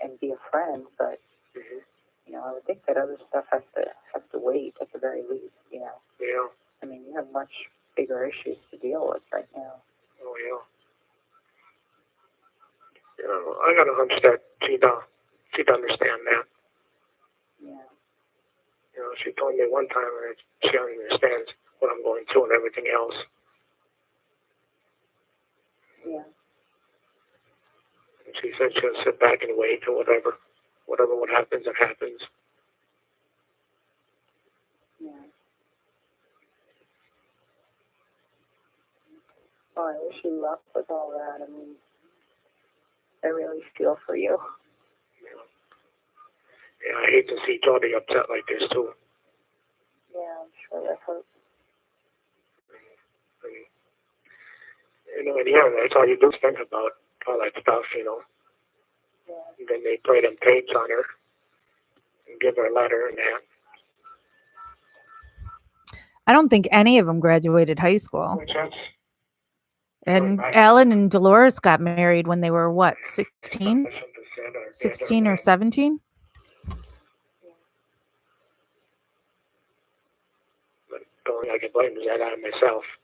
and be a friend, but, I would think that other stuff has to wait at the very least, Yeah. I mean, you have much bigger issues to deal with right now. Oh, yeah. I got a hunch that she'd understand that. Yeah. She told me one time that she understands what I'm going through and everything else. Yeah. And she said she'll sit back and wait till whatever what happens, it happens. Yeah. Well, I wish you luck with all that. I mean, I really feel for you. Yeah, I hate to see Jody upset like this, too. Yeah, I'm sure that hurts. In the end, that's all you do is think about all that stuff, Yeah. And then they play them tapes on her and give her a letter and that. I don't think any of them graduated high school. Which that's And right. Alan and Dolores got married when they were, what, 16? Something said, 16 or 17? The only I can blame is that I'm myself.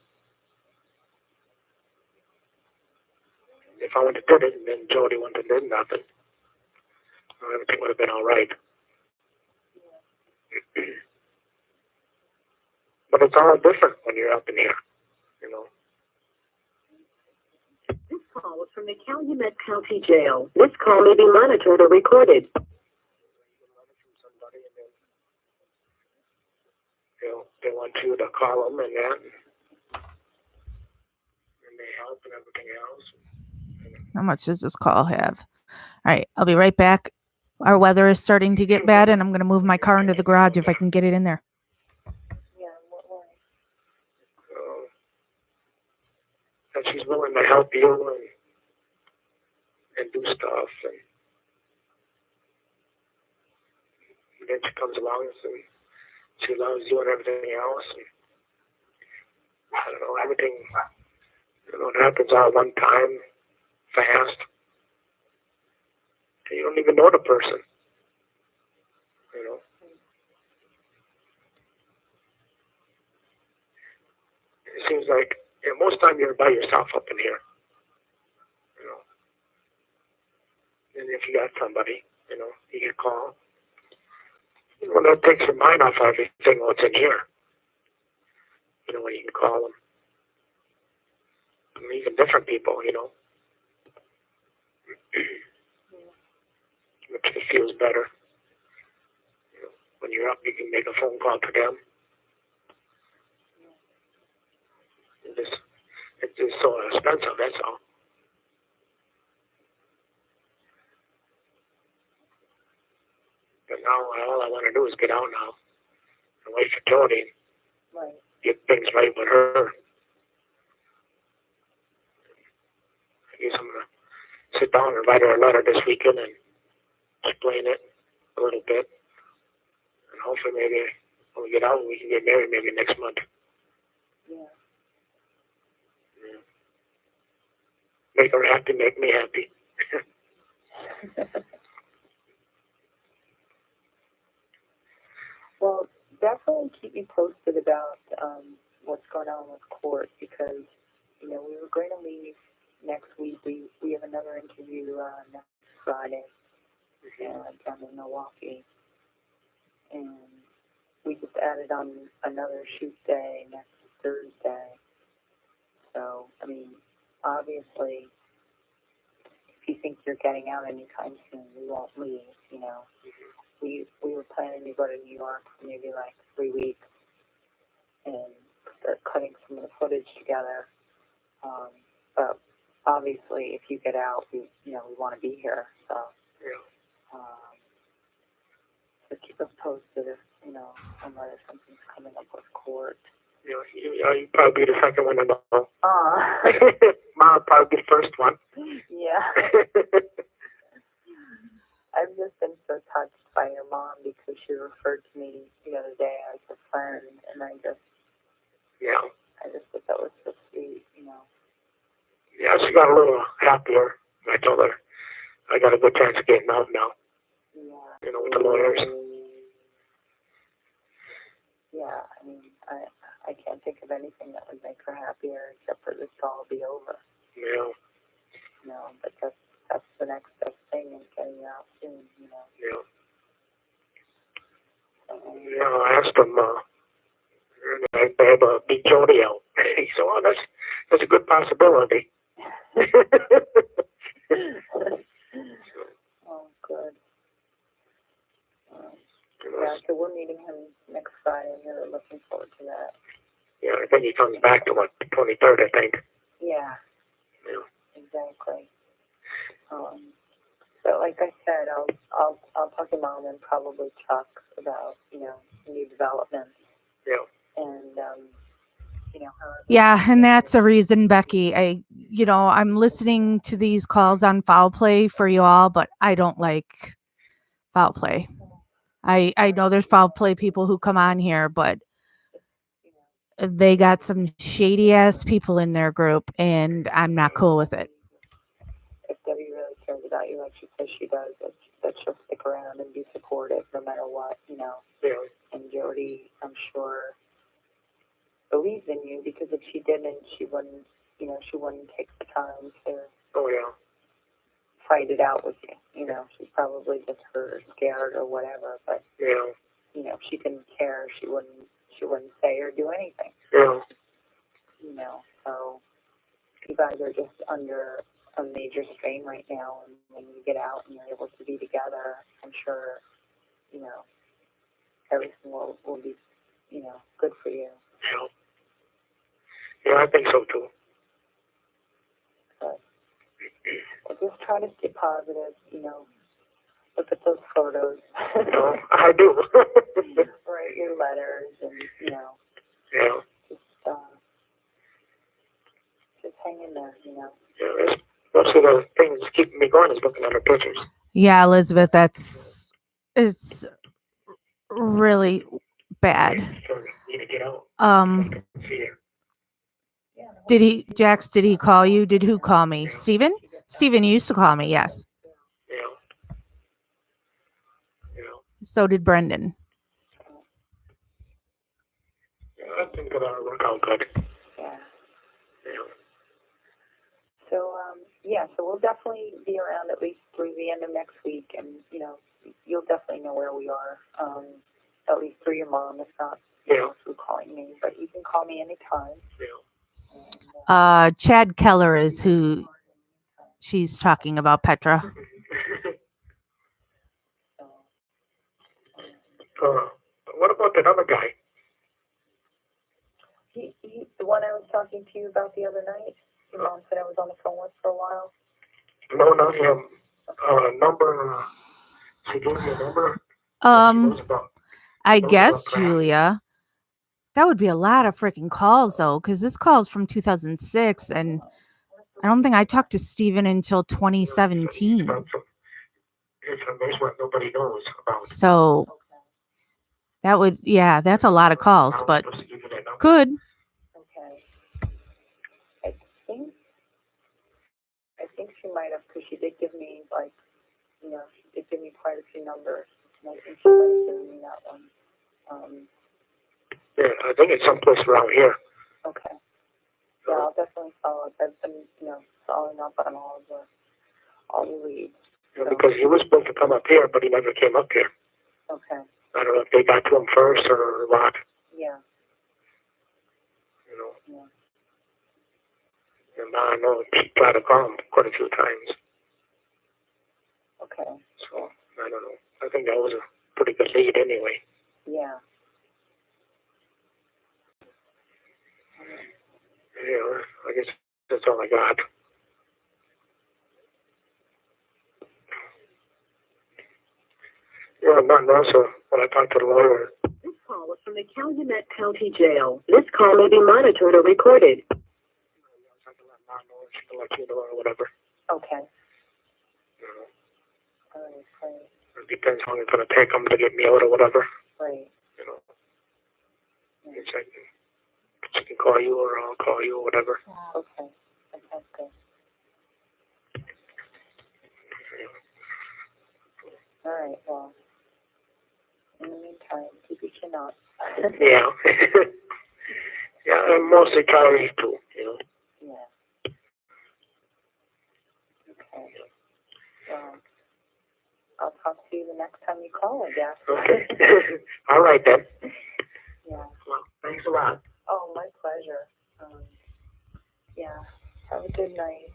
If I wouldn't have did it, and then Jody wouldn't have did nothing, everything would have been all right. But it's all different when you're up in here, you know. This call was from the Calumet County Jail. This call may be monitored or recorded. They want you to call them and that, and they help and everything else. How much does this call have? All right, I'll be right back. Our weather is starting to get bad, and I'm going to move my car into the garage if I can get it in there. Yeah, what way? And she's willing to help you and do stuff, and then she comes along and she loves you and everything else. And, I don't know, everything, it happens all one time, fast. And you don't even know the person, you know. It seems like most time you're by yourself up in here, you know. And if you got somebody, you can call. Well, that takes your mind off everything what's in here. When you can call them. And even different people, which feels better. When you're up, you can make a phone call to them. It's just so expensive, that's all. But now all I want to do is get out now and wait for Jody. Right. Get things right with her. I guess I'm going to sit down and write her a letter this weekend and explain it a little bit. And hopefully maybe when we get out, we can get married maybe next month. Yeah. Make her happy, make me happy. Well, definitely keep me posted about what's going on with court because, we were going to leave next week. We have another interview next Friday down in Milwaukee. And we just added on another shoot day next Thursday. So, obviously, if you think you're getting out anytime soon, we won't leave, We were planning to go to New York for maybe like 3 weeks and start cutting some of the footage together. But obviously, if you get out, we want to be here. So, so keep us posted if, unless something's coming up with court. You probably be the second one to know. Mom will probably be the first one. Yeah. I've just been so touched by your mom because she referred to me the other day as a friend, and I just thought that was so sweet, Yeah, she got a little happier. I told her I got a good chance of getting out now. Yeah. With the lawyers. Yeah, I can't think of anything that would make her happier except for this to all be over. Yeah. But that's the next best thing is getting out soon, Yeah. I asked him, I have a beat Jody out. He said, well, that's a good possibility. Oh, good. Yeah, so we're meeting him next Friday, and we're looking forward to that. Yeah, I think he comes back to, 23rd, I think. Yeah. Exactly. But like I said, I'll talk to Mom and probably Chuck about, new developments. Yeah. And, Yeah, and that's a reason, Becky. I'm listening to these calls on foul play for you all, but I don't like foul play. I know there's foul play people who come on here, but they got some shady ass people in their group, and I'm not cool with it. If Debbie really cares about you like she says she does, that she'll stick around and be supportive no matter what, Yeah. And Jody, I'm sure, believes in you, because if she didn't, she wouldn't, she wouldn't take the time to fight it out with you. She's probably just hurt or scared or whatever. But if she didn't care, she wouldn't say or do anything. So you guys are just under a major strain right now, and when you get out and you're able to be together, I'm sure everything will be good for you. Yeah, I think so too. But just try to stay positive. Look at those photos. I do. Write your letters, and just hang in there. Yeah, most of the things keeping me going is looking at her pictures. Yeah, Elizabeth, it's really bad. Need to get out. Jax, did he call you? Did who call me? Steven? Steven used to call me, yes. Yeah. So did Brendan. Yeah, I think that'll work out good. Yeah. So we'll definitely be around at least through the end of next week, and you'll definitely know where we are. At least through your mom, if not through calling me. But you can call me anytime. Chad Keller is who she's talking about, Petra. What about that other guy? He, the one I was talking to you about the other night. Your mom said I was on the phone with for a while. No, not him. Number. She gave me a number. I guess, Julia. That would be a lot of freaking calls, though, because this call's from 2006, and I don't think I talked to Steven until 2017. Information what nobody knows about. So that's a lot of calls, but good. Okay. I think she might have, because she did give me, she did give me quite a few numbers, and I think she might have given me that one. Yeah, I think it's someplace around here. Okay. Yeah, I'll definitely follow up. I've been, following up on all the leads. Yeah, because he was supposed to come up here, but he never came up here. Okay. I don't know if they got to him first or what. Yeah. Yeah. And now I know he tried to call him quite a few times. Okay. So, I don't know. I think that was a pretty good lead anyway. Yeah. Yeah, I guess that's all I got. Yeah, nothing else when I talked to the lawyer. This call was from the Calumet County Jail. This call may be monitored or recorded. I can let Mom know, she can let you know or whatever. Okay. All right, great. It depends how long it's going to take them to get me out or whatever. Right. She can call you or I'll call you or whatever. Okay. Fantastic. All right, well, in the meantime, keep your chin up. Yeah. Yeah, I'm mostly Chinese too, Yeah. Okay. Well, I'll talk to you the next time you call, I guess. Okay. All right, then. Yeah. Well, thanks a lot. Oh, my pleasure. Yeah. Have a good night.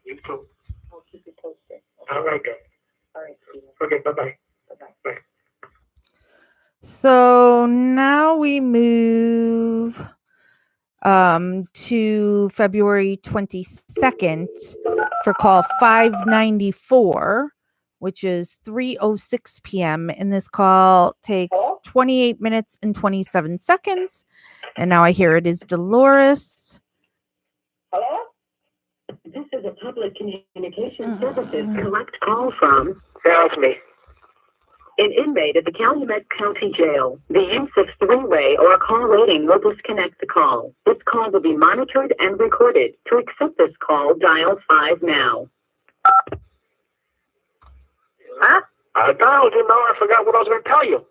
You too. I'll keep you posted. All right, then. All right, Steven. Okay, bye-bye. Bye-bye. Bye. So now we move to February 22nd for call 594, which is 3:06 p.m. And this call takes 28 minutes and 27 seconds. And now I hear it is Dolores. Hello? This is a public communication services collect call from. That's me. An inmate at the Calumet County Jail. The use of three-way or call waiting will disconnect the call. This call will be monitored and recorded. To accept this call, dial 5 now. Huh? I dialed you, now I forgot what I was going to tell you.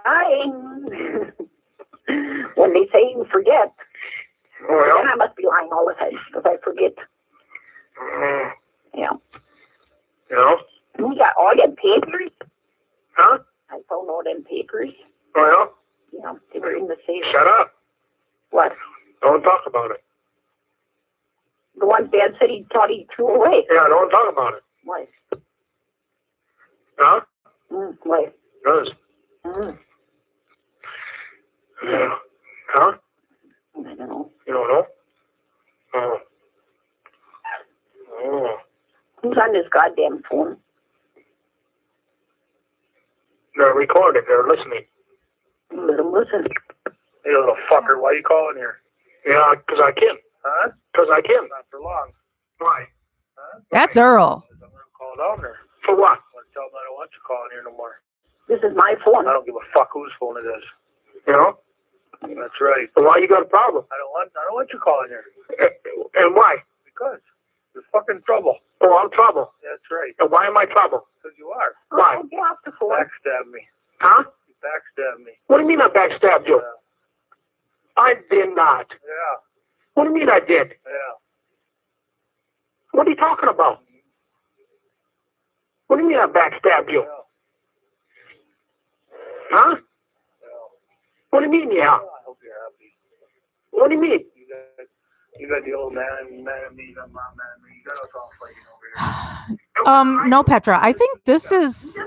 Lying. When they say you forget, Well, then I must be lying all the time because I forget. Yeah. you know? We got all them papers. Huh? I found all them papers. Well, Yeah, they were in the safe. shut up. What? Don't talk about it. The one Dad said he thought he threw away. Yeah, don't talk about it. Why? Huh? Why? Does. Mm. Yeah. Huh? I don't know. You don't know? Oh. Oh. Who's on this goddamn phone? They're recorded. They're listening. Let them listen. You little fucker. Why are you calling here? Yeah, because I can. Huh? Because I can. Not for long. Why? Huh? That's Earl. I'm going to call down there. For what? I'm going to tell them I don't want you calling here no more. This is my phone. I don't give a fuck whose phone it is. You know? That's right. So why you got a problem? I don't want you calling here. And why? Because you're fucking trouble. Oh, I'm trouble. That's right. And why am I trouble? Because you are. Why? Get off the phone. Backstab me. Huh? You backstabbed me. What do you mean I backstabbed you? Yeah. I did not. Yeah. What do you mean I did? Yeah. What are you talking about? What do you mean I backstabbed you? Yeah. Huh? Yeah. What do you mean, yeah? I hope you're happy. What do you mean? You got the old man and me, you got mom and me. You got us all fighting over here. No, Petra, I think this is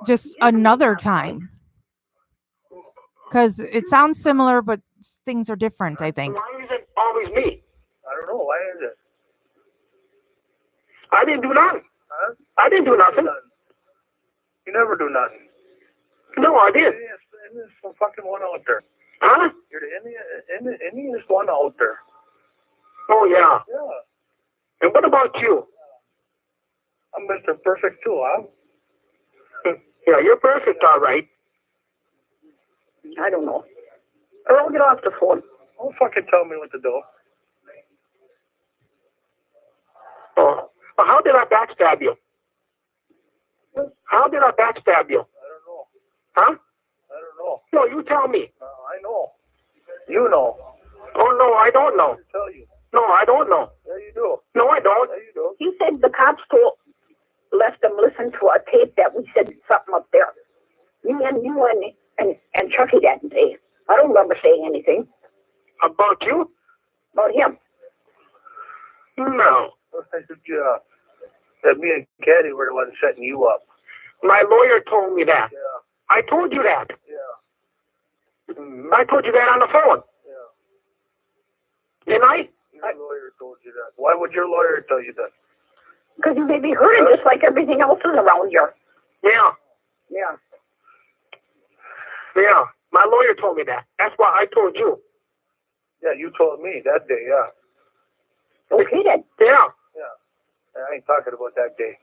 just another time. Because it sounds similar, but things are different, I think. Why is it always me? I don't know. Why is it? I didn't do nothing. Huh? I didn't do nothing. You never do nothing. No, I did. There's some fucking one out there. Huh? You're the Indianest one out there. Oh, yeah. Yeah. And what about you? I'm Mr. Perfect too, huh? Yeah, you're perfect, all right. I don't know. Earl, get off the phone. Don't fucking tell me what to do. Oh, well, how did I backstab you? How did I backstab you? I don't know. Huh? I don't know. No, you tell me. I know. You know. Oh, no, I don't know. I tell you. No, I don't know. Yeah, you do. No, I don't. Yeah, you do. He said the cops left them listen to a tape that we said something up there. You and Chucky that day. I don't remember saying anything About you? about him. No. Yeah. That me and Caddy were the ones setting you up. My lawyer told me that. Yeah. I told you that. Yeah. I told you that on the phone. Yeah. Didn't I? Your lawyer told you that. Why would your lawyer tell you that? Because you may be hurting just like everything else is around here. Yeah. Yeah. Yeah. My lawyer told me that. That's why I told you. Yeah, you told me that day, yeah. Okay then. Yeah. Yeah. I ain't talking about that day.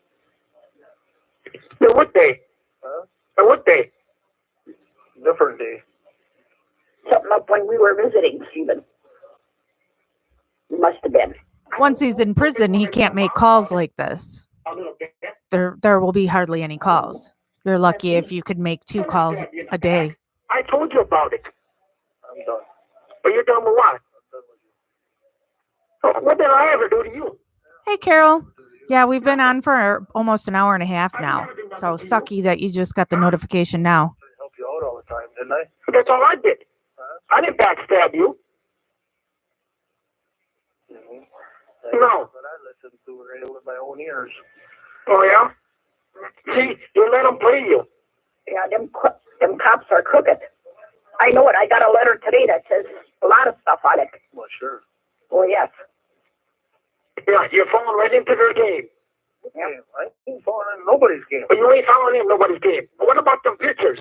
Then what day? Huh? And what day? Different day. Something up when we were visiting, Stephen. Must have been. Once he's in prison, he can't make calls like this. A little bit. There will be hardly any calls. You're lucky if you could make 2 calls a day. I told you about it. I'm done. But you're done with what? I'm done with you. Oh, what did I ever do to you? Hey, Carol. Yeah, we've been on for almost an hour and a half now. So sucky that you just got the notification now. I help you out all the time, didn't I? That's all I did. Huh? I didn't backstab you. Mm-hmm. No. But I listened to it with my own ears. Oh, yeah? See, you let them play you. Yeah, them cops are crooked. I know it. I got a letter today that says a lot of stuff on it. Well, sure. Oh, yes. Yeah, you're falling right into their game. Yeah. I ain't falling in nobody's game. But you ain't falling in nobody's game. What about them pictures?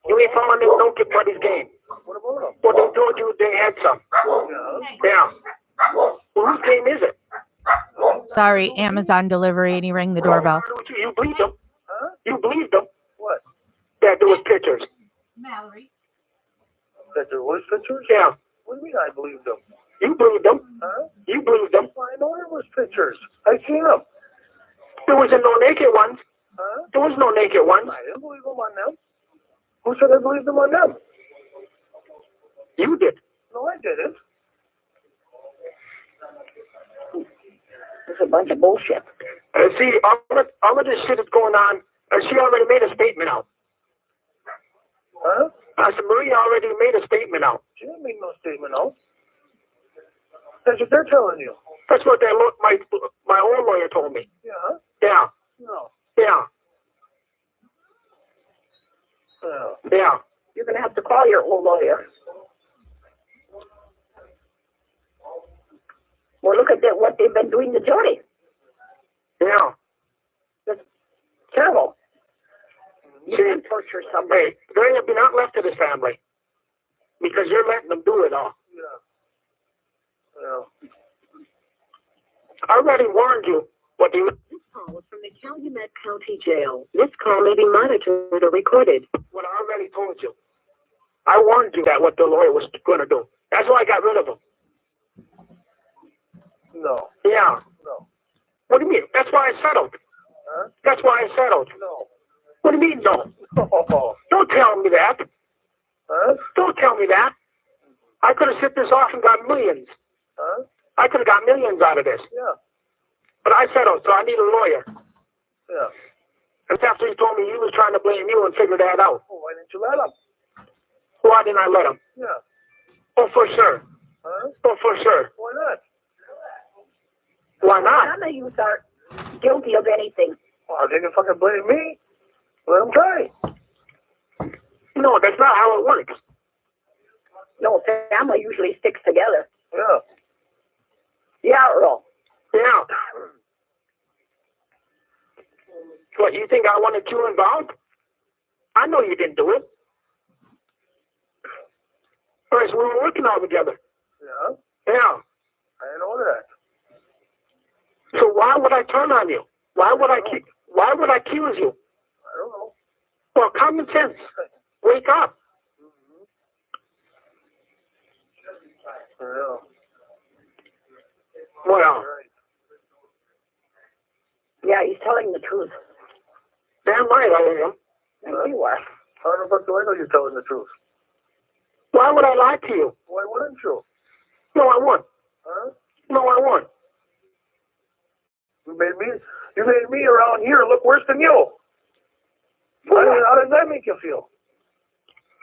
You ain't falling in nobody's game. What about them? Well, they told you they had some. Yeah. Yeah. Well, whose game is it? Sorry, Amazon delivery, and he rang the doorbell. You believed them. Huh? You believed them. What? That there was pictures. Mallory. That there was pictures? Yeah. What do you mean I believed them? You believed them. Huh? You believed them. Well, I know there was pictures. I seen them. There wasn't no naked ones. Huh? There was no naked ones. I didn't believe them on them. Who said I believed them on them? You did. No, I didn't. It's a bunch of bullshit. See, all of this shit is going on. She already made a statement out. Huh? I said, Maria already made a statement out. She didn't make no statement out. That's what they're telling you. That's what my own lawyer told me. Yeah? Yeah. No. Yeah. No. Yeah. You're going to have to call your old lawyer. Well, look at what they've been doing to Jody. Yeah. It's terrible. You See, can't torture somebody. Hey, they're going to be not left to this family because you're letting them do it all. Yeah. Yeah. I already warned you what they... This call was from the Calumet County Jail. This call may be monitored or recorded. What I already told you. I warned you that what the lawyer was going to do. That's why I got rid of him. No. Yeah. No. What do you mean? That's why I settled. Huh? That's why I settled. No. What do you mean, no? Oh. Don't tell me that. Huh? Don't tell me that. I could have set this off and got millions. Huh? I could have got millions out of this. Yeah. But I settled, so I need a lawyer. Yeah. And after he told me he was trying to blame you and figure that out. Oh, why didn't you let him? Why didn't I let him? Yeah. Oh, for sure. Huh? Oh, for sure. Why not? Why not? None of you are guilty of anything. Oh, they can fucking blame me. Let them try. No, that's not how it works. No, family usually sticks together. Yeah. Yeah, Earl. Yeah. What, you think I wanted you involved? I know you didn't do it. All right, so we were working all together. Yeah. Yeah. I know that. So why would I turn on you? Why would I accuse you? I don't know. Well, common sense. Wake up. Yeah. Well, Right. Yeah, he's telling the truth. damn right I am. And you are. How the fuck do I know you're telling the truth? Why would I lie to you? Why wouldn't you? No, I won't. Huh? No, I won't. You made me around here look worse than you. How does that make you feel?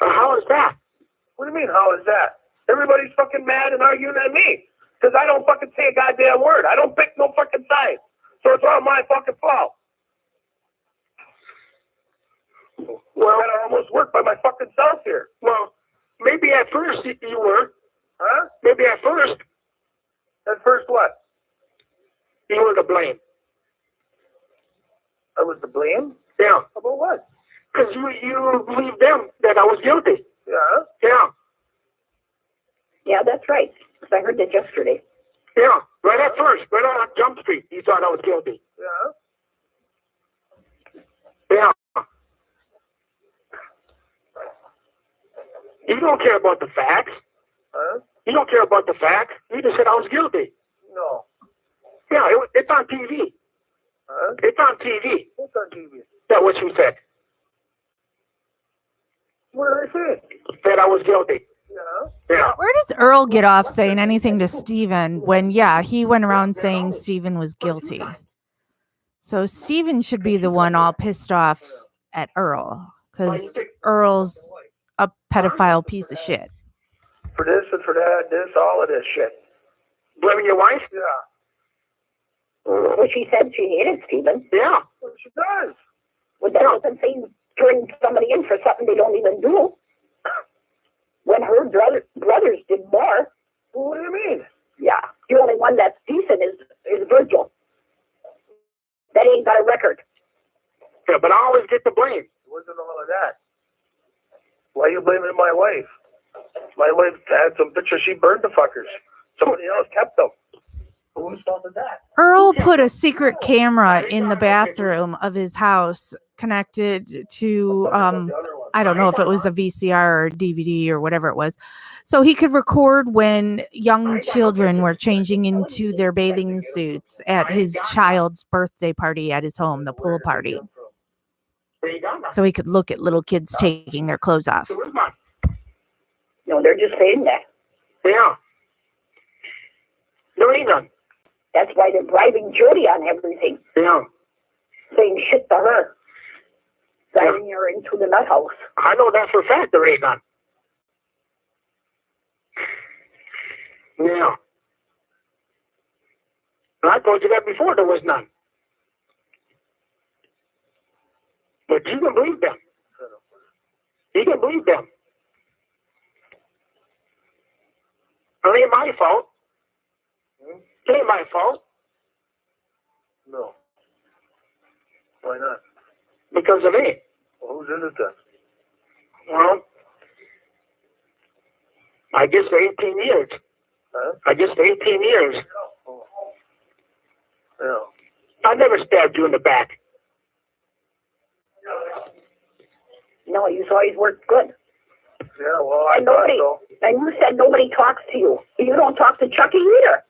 How is that? What do you mean, how is that? Everybody's fucking mad and arguing at me. Because I don't fucking say a goddamn word. I don't pick no fucking side. So it's all my fucking fault. Well, I almost work by my fucking self here. well, maybe at first you were. Huh? Maybe at first At first what? you were to blame. I was to blame? Yeah. About what? Because you believed them that I was guilty. Yeah? Yeah. Yeah, that's right. 'Cause I heard that yesterday. Yeah. Right at first. Right on Jump Street. You thought I was guilty. Yeah? Yeah. You don't care about the facts. Huh? You don't care about the facts. You just said I was guilty. No. Yeah, it's on TV. Huh? It's on TV. What's on TV? That's what you said. What did I say? That I was guilty. Yeah? Yeah. Where does Earl get off saying anything to Stephen when, yeah, he went around saying Stephen was guilty? So Stephen should be the one all pissed off at Earl because Earl's a pedophile piece of shit. For this and for that, all of this shit. Blaming your wife? Yeah. Well, she said she hated Stephen. Yeah. What she does. Well, that doesn't seem turning somebody in for something they don't even do. When her brothers did more. Well, what do you mean? Yeah. The only one that's decent is Virgil. That ain't got a record. Yeah, but I always get the blame. It wasn't all of that. Why are you blaming my wife? My wife had some pictures. She burned the fuckers. Somebody else kept them. Whose fault is that? Earl put a secret camera in the bathroom of his house connected to, I don't know if it was a VCR or DVD or whatever it was. So he could record when young children were changing into their bathing suits at his child's birthday party at his home, the pool party. So he could look at little kids taking their clothes off. So where's mine? No, they're just saying that. Yeah. There ain't none. That's why they're bribing Jody on everything. Yeah. Saying shit to her. Driving her into the nut house. I know that for a fact there ain't none. Yeah. And I told you that before there was none. But you can believe them. You can believe them. It ain't my fault. It ain't my fault. No. Why not? Because of me. Well, who's in it then? Well, I guess for 18 years. Huh? I guess for 18 years. Oh. Yeah. I never stabbed you in the back. No, you've always worked good. Yeah, well, I And thought nobody, so. and you said nobody talks to you. You don't talk to Chucky either.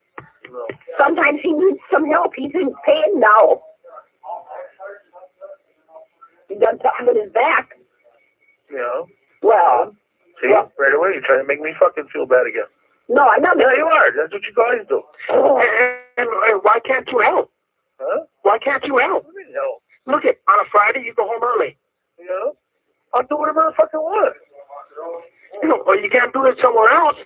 No. Sometimes he needs some help. He's in pain now. He done something with his back. Yeah. Well, See, yeah. right away you're trying to make me fucking feel bad again. No, I'm not. Yeah, you are. That's what you guys do. Oh, And why can't you help? Huh? Why can't you help? What do you mean, help? Look it, on a Friday you go home early. Yeah. I'll do whatever I fucking want. You know, or you can't do it somewhere else.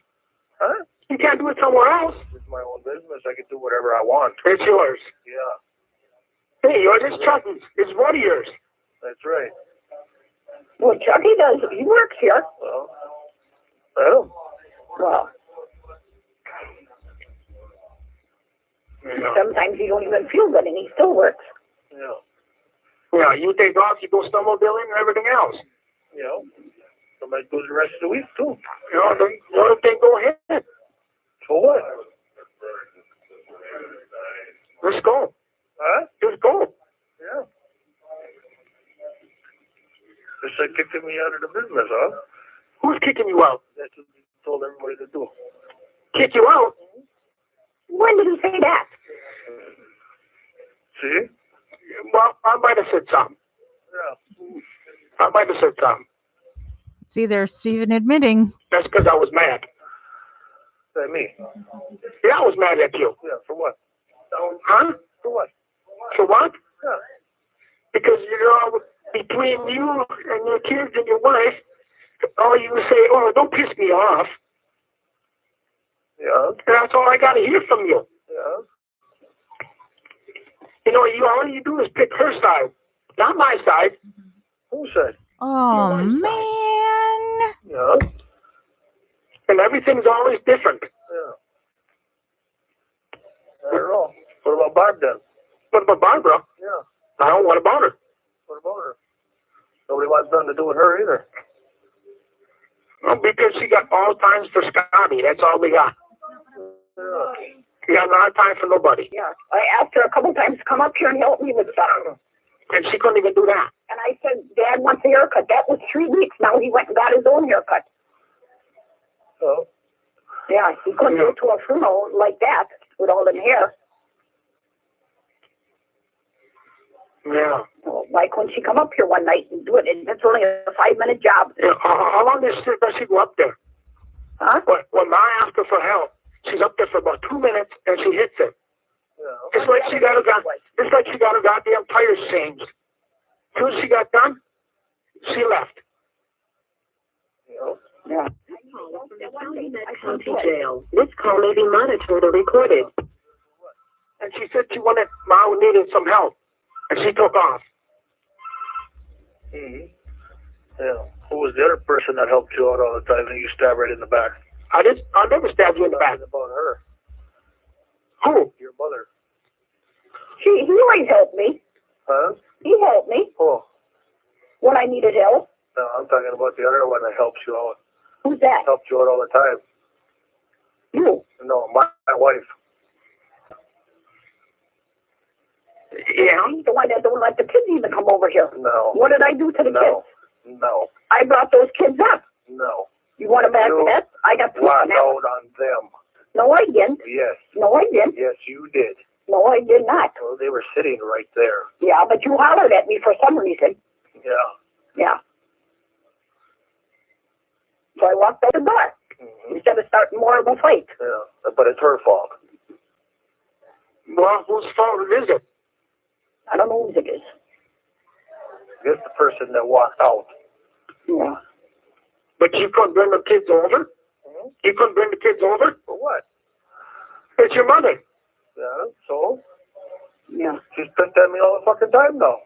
Huh? You can't do it somewhere else. It's my own business. I can do whatever I want. It's yours. Yeah. Hey, yours is Chucky's. It's one of yours. That's right. well, Chucky does. He works here. Well, I don't. Well, Yeah. sometimes he don't even feel good, and he still works. Yeah. Yeah, you take off, you go snowmobiling and everything else. You know, I might do the rest of the week too. You know, then go ahead. So what? Let's go. Huh? Just go. Yeah. Just like kicking me out of the business, huh? Who's kicking you out? That's what you told everybody to do. Kick you out? When did he say that? See? Well, I might have said something. Yeah. I might have said something. See, there's Stephen admitting. That's because I was mad. That me? Yeah, I was mad at you. Yeah, for what? Huh? For what? For what? Yeah. Because, you know, between you and your kids and your wife, all you say, oh, don't piss me off. Yeah. And that's all I got to hear from you. Yeah. You know, all you do is pick her side, not my side. Who said? Oh, Your wife's man. Yeah. And everything's always different. Yeah. I don't know. What about Barb then? What about Barbara? Yeah. I don't want about her. What about her? Nobody wants nothing to do with her either. Well, because she got all times for Scotty. That's all we got. Yeah. We got a lot of time for nobody. Yeah, I asked her a couple times to come up here and help me with something. And she couldn't even do that. And I said, Dad wants a haircut. That was 3 weeks. Now he went and got his own haircut. Oh. Yeah, he couldn't go to a funeral like that with all the hair. Yeah. So, like when she come up here one night and do it, and it's only a 5-minute job. Yeah, how long does she go up there? Huh? When Ma asks her for help, she's up there for about 2 minutes and she hits it. Yeah. It's like she got her goddamn tires changed. As soon as she got done, she left. Yeah. Calumet County Jail. This call may be monitored or recorded. And she said she wanted, Ma needed some help. And she took off. Mm-hmm. Yeah. Who was the other person that helped you out all the time and you stabbed right in the back? I never stabbed you in the back. About her. Who? Your mother. He always helped me. Huh? He helped me Oh. when I needed help. No, I'm talking about the other one that helps you out. Who's that? Helped you out all the time. You. No, my wife. Yeah. He's the one that don't let the kids even come over here. No. What did I do to the No. kids? No. I brought those kids up. No. You want them back You that? I got proof of Walk that. out on them. No, I didn't. Yes. No, I didn't. Yes, you did. No, I did not. Well, they were sitting right there. Yeah, but you hollered at me for some reason. Yeah. Yeah. So I walked out the door. instead of starting more of a fight. Yeah, but it's her fault. Well, whose fault is it? I don't know whose it is. It's the person that walked out. Yeah. But you couldn't bring the kids over? Hmm? You couldn't bring the kids over? For what? It's your mother. Yeah, so? Yeah. She's pissed at me all the fucking time now.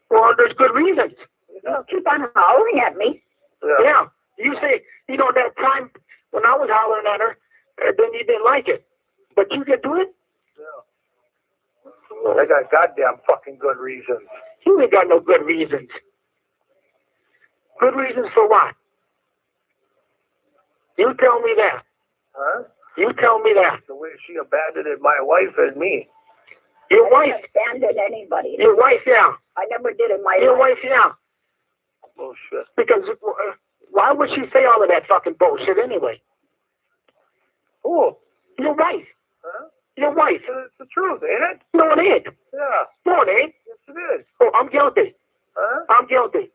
Well, there's good reasons. Yeah. Keep on hollering at me. Yeah. You say, that time when I was hollering at her, then you didn't like it. But you can do it? Yeah. I got goddamn fucking good reasons. You ain't got no good reasons. Good reasons for what? You tell me that. Huh? You tell me that. The way she abandoned my wife and me. Your I wife, didn't abandon anybody. your wife, yeah. I never did in my Your life. wife, yeah. Bullshit. Because why would she say all of that fucking bullshit anyway? Who? Your wife. Huh? Your wife. It's the truth, ain't it? No, it ain't. Yeah. No, it ain't. Yes, it is. Oh, I'm guilty. Huh? I'm guilty.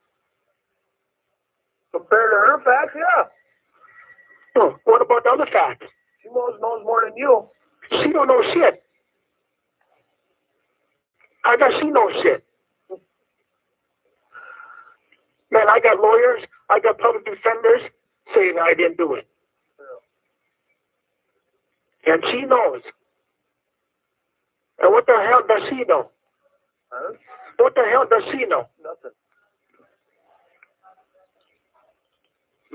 Compared to her facts, yeah. Oh, what about the other facts? She knows more than you. She don't know shit. I got she knows shit. Man, I got lawyers, I got public defenders saying I didn't do it. Yeah. And she knows. And what the hell does she know? Huh? What the hell does she know? Nothing.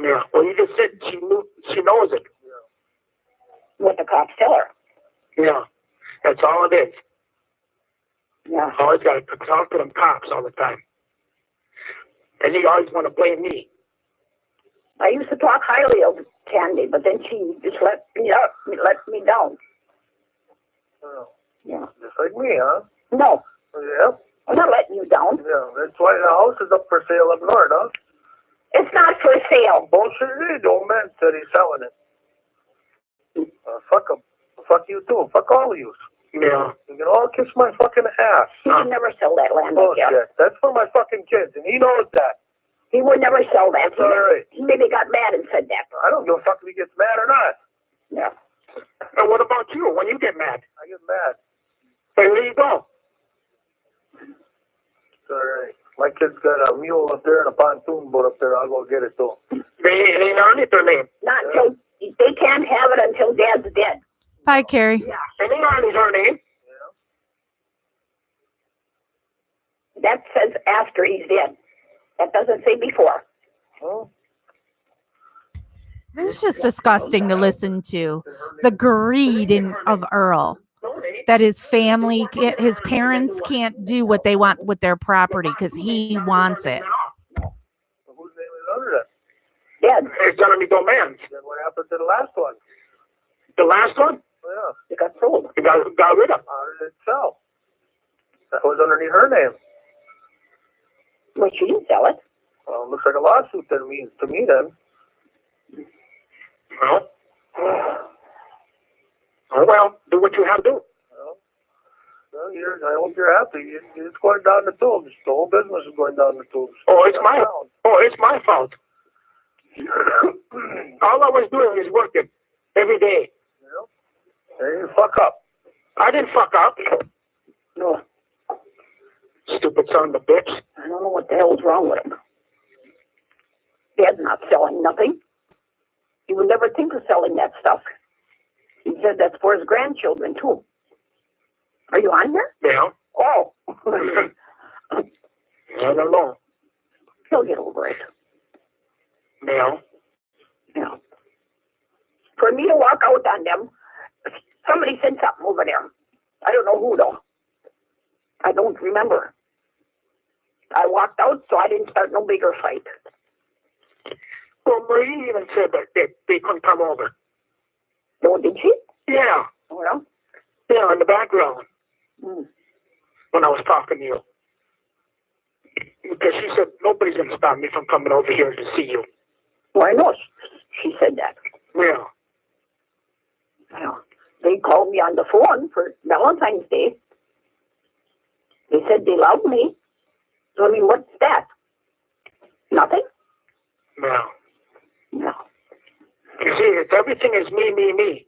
Yeah, well, you just said she knows it. What the cops tell her. Yeah, that's all it is. Yeah. Always got to talk to them cops all the time. And you always want to blame me. I used to talk highly of Candy, but then she just let me down. Oh. Yeah. Just like me, huh? No, Yeah. I'm not letting you down. Yeah, that's why the house is up for sale up north, huh? It's not for sale. Bullshit it is. The old man said he's selling it. Fuck him. Fuck you too. Fuck all of you. Yeah. You can all kiss my fucking ass. He would never sell that land up Bullshit. here. That's for my fucking kids, and he knows that. He would never sell that. That's all right. He maybe got mad and said that. I don't give a fuck if he gets mad or not. Yeah. And what about you when you get mad? I get mad. Hey, there you go. It's all right. My kid's got a mule up there and a pontoon boat up there. I'll go get it too. They ain't on it, their name. Not until they can't have it until Dad's dead. Bye, Carrie. Yeah. They ain't on her name. That says after he's dead. That doesn't say before. Huh? This is just disgusting to listen to. The greed of Earl. That his family, his parents can't do what they want with their property because he wants it. So whose name is under that? Dead. It's underneath no man's. Then what happened to the last one? The last one, Yeah. It got sold. you got rid of. How did it sell? That was underneath her name. Well, she didn't sell it. Well, looks like a lawsuit to me then. Well, oh well, do what you have to do. Well, I hope you're happy. It's going down the tubes. The whole business is going down the tubes. Oh, it's my fault. All I was doing is working every day. Yeah. Hey, you fuck up. I didn't fuck up. No. Stupid son of a bitch. I don't know what the hell's wrong with him. Dad's not selling nothing. He would never think of selling that stuff. He said that's for his grandchildren, too. Are you on here? Yeah. Oh. I don't know. He'll get over it. Yeah. Yeah. For me to walk out on them, somebody said something over there. I don't know who, though. I don't remember. I walked out, so I didn't start no bigger fight. Well, Marie even said that they couldn't come over. No, did she? Yeah. Well, Yeah, in the background mm. when I was talking to you. Because she said, nobody's going to stop me from coming over here to see you. Well, I know she said that. Yeah. Well, they called me on the phone for Valentine's Day. They said they love me. So, I mean, what's that? Nothing? No. No. You see, everything is me. Me.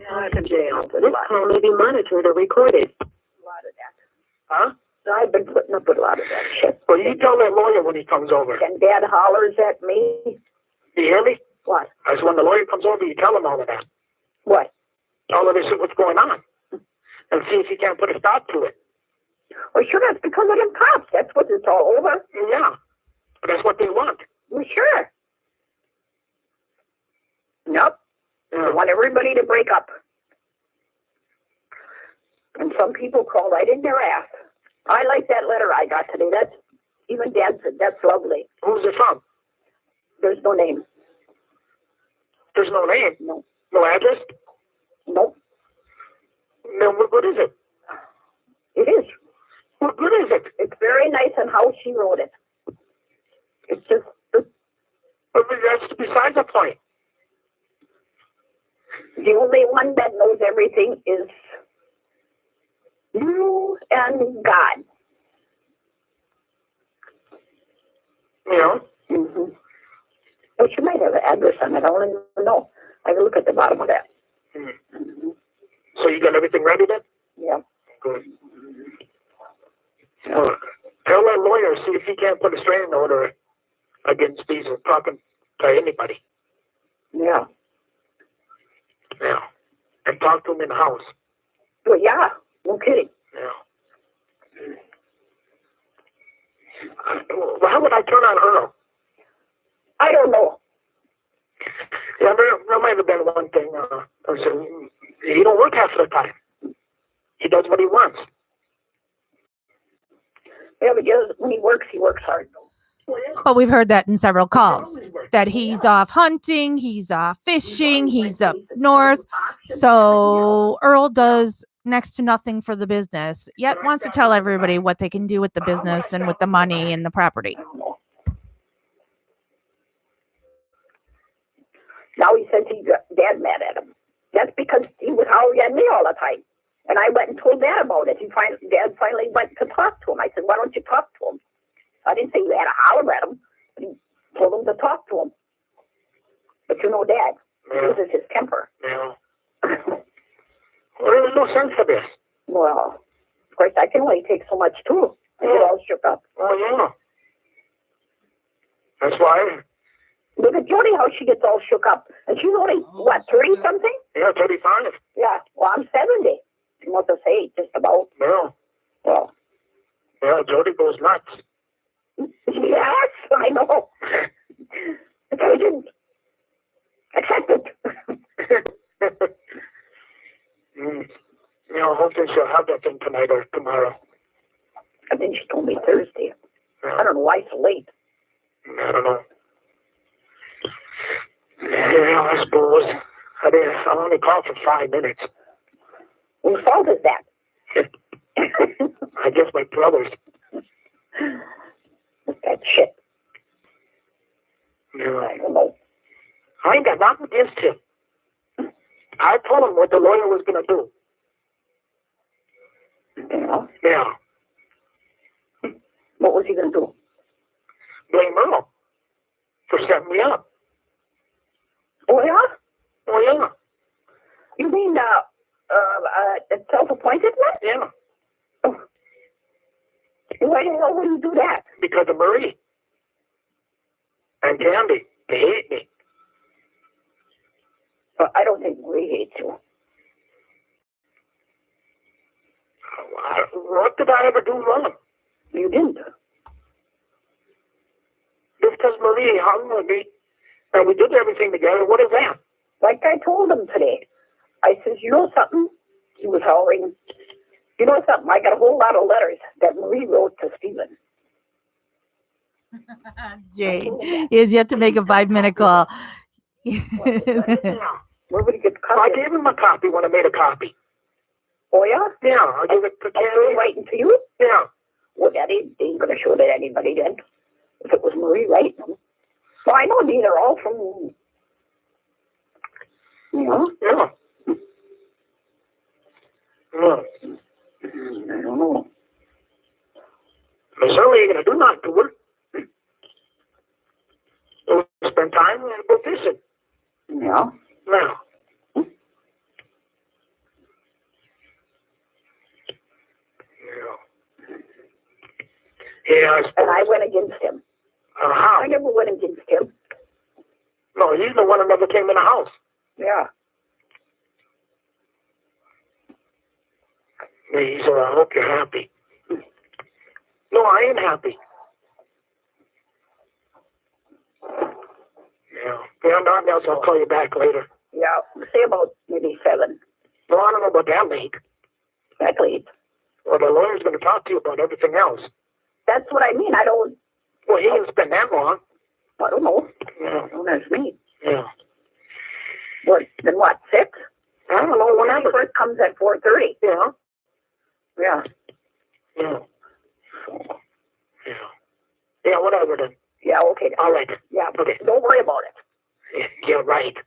Out of jail. This call may be monitored or recorded. A lot of that. Huh? I've been putting up with a lot of that shit. Well, you tell that lawyer when he comes over. And Dad hollers at me. You hear me? What? I said, when the lawyer comes over, you tell him all of that. What? Tell him this is what's going on. And see if he can't put a stop to it. Well, sure, that's because of them cops. That's what it's all over. Yeah. But that's what they want. Well, sure. Nope. Yeah. They want everybody to break up. And some people crawl right in their ass. I like that letter I got today. That's, even Dad said, that's lovely. Who's it from? There's no name. There's no name. No. No address? Nope. Then what good is it? It is. What good is it? It's very nice on how she wrote it. It's just, That's besides the point. the only one that knows everything is you and God. You know? Mm-hmm. But you might have an address on it. I don't even know. I can look at the bottom of that. Mm-hmm. So you got everything ready then? Yeah. Good. Well, tell that lawyer, see if he can't put a restraining order against these or talking to anybody. Yeah. Yeah. And talk to him in the house. Well, yeah. No kidding. Yeah. Well, how would I turn on Earl? I don't know. Yeah, there might have been one thing. I said, he don't work half the time. He does what he wants. Yeah, but when he works hard. But we've heard that in several calls, that he's off hunting, he's off fishing, he's up north. So Earl does next to nothing for the business, yet wants to tell everybody what they can do with the business and with the money and the property. I don't know. Now he says he got Dad mad at him. That's because he was howling at me all the time. And I went and told Dad about it. Dad finally went to talk to him. I said, why don't you talk to him? I didn't say you had to holler at him. But he told him to talk to him. But you know Dad, he loses his temper. Yeah. Well, there's no sense for this. Well, of course, I can only take so much too. I get all shook up. Oh, yeah. That's why. Look at Jody, how she gets all shook up. And she's only, what, 30-something? Yeah, 35. Yeah, well, I'm 70. You must have said just about. Yeah. Well, Yeah, Jody goes nuts. yes, I know. But I didn't accept it. You know, hopefully she'll have that thing tonight or tomorrow. And then she told me Thursday. Yeah. I don't know why it's so late. I don't know. Yeah, I suppose. I only called for 5 minutes. Whose fault is that? I guess my brother's. That shit. Yeah. I don't know. I ain't got nothing against him. I told him what the lawyer was going to do. Yeah. Yeah. What was he going to do? Blame Earl for setting me up. Oh, yeah? Oh, yeah. You mean, a self-appointed one? Yeah. Oh. Why the hell would you do that? Because of Marie. And Candy. They hate me. Well, I don't think Marie hates you. What did I ever do wrong? You didn't. Just because Marie hung with me and we did everything together, what is that? Like I told him today. I says, you know something? He was hollering. You know something? I got a whole lot of letters that Marie wrote to Stephen. Jane is yet to make a 5-minute call. Yeah. Where would he get the I copy? gave him a copy when I made a copy. Oh, yeah? Yeah, I gave it to Are Candy. they writing to you? Yeah. Well, that ain't going to show that anybody then. If it was Marie writing them. Well, I know these are all from, you know. Yeah. Yeah. I don't know. I certainly ain't going to do nothing to her. Yeah, I suppose. And I went against him. How? I never went against him. No, he's the one that never came in the house. Yeah. He said, I hope you're happy. No, I ain't happy. Yeah. Yeah, nothing else. I'll call you back later. Yeah, say about maybe 7. No, I don't know about that late. That late. Well, the lawyer's going to talk to you about everything else. That's what I mean. I don't Well, he didn't spend that long. know. Yeah. Don't ask me. Yeah. What, then what, 6? I don't know, When whenever. first comes at 4:30. Yeah. Yeah. Yeah. Yeah. Yeah, whatever then. Yeah, okay. Then. All right. Yeah, Okay. don't worry about it. Yeah, right.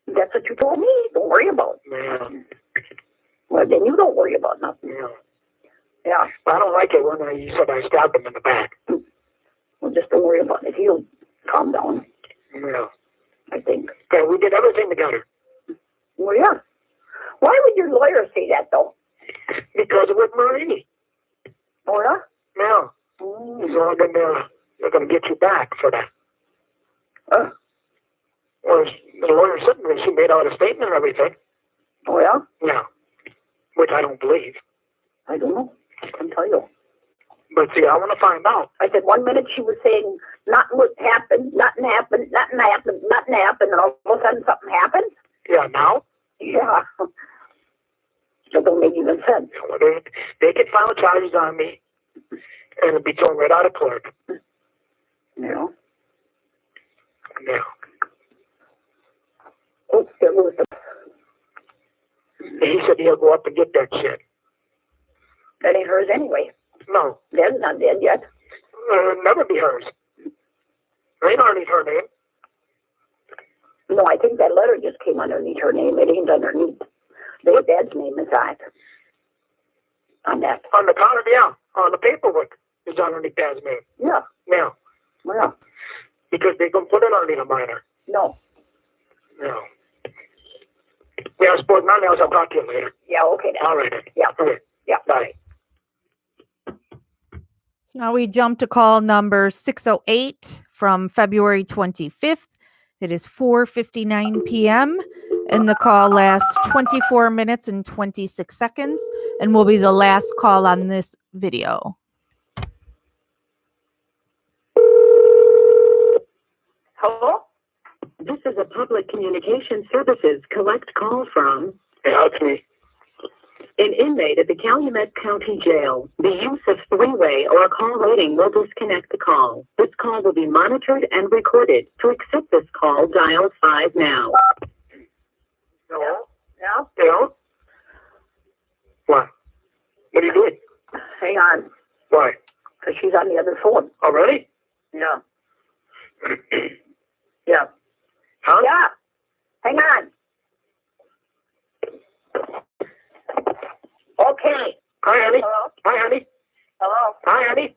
That's what you told me. Don't worry about it. Yeah. Well, then you don't worry about nothing. Yeah. Yeah. I don't like it when you said I stabbed him in the back. Well, just don't worry about it. He'll calm down, Yeah. I think. Okay, we did everything together. Well, yeah. Why would your lawyer say that, though? Because it was Marie. Oh, yeah? Yeah. So they're going to get you back for that. Well, the lawyer said to me, she made out a statement and everything. Oh, yeah? Yeah. Which I don't believe. I don't know. I can tell you. But see, I want to find out. I said 1 minute she was saying nothing would happen, nothing happened, nothing happened, nothing happened, and all of a sudden something happened. Yeah, now? Yeah. That don't make even sense. Yeah, well, they could file charges on me and it'd be thrown right out of court. Yeah. Yeah. Oh, there was the... He said he'll go up and get that shit. That ain't hers anyway. No. Dad's not dead yet. Never be hers. Ain't underneath her name. No, I think that letter just came underneath her name. It ain't underneath. Their dad's name is on it. On that. On the counter, yeah. On the paperwork is underneath Dad's name. Yeah. Yeah. Well, Because they can put it underneath a minor. no. Yeah. Yeah, I suppose nothing else. I'll talk to you later. Yeah, okay then. All right then. Yeah. Okay. Yeah. Bye. So now we jump to call number 608 from February 25th. It is 4:59 p.m. and the call lasts 24 minutes and 26 seconds and will be the last call on this video. Hello? This is a public communication services collect call from Yeah, it's me. an inmate at the Calumet County Jail. The use of three-way or call waiting will disconnect the call. This call will be monitored and recorded. To accept this call, dial 5 now. Hello? Yeah? Hello? What? What are you doing? Hang on, Why? because she's on the other phone. Already? Yeah. Yeah. Huh? Yeah. Hang on. Okay. Hi, honey. Hello? Hi, honey. Hello? Hi, honey.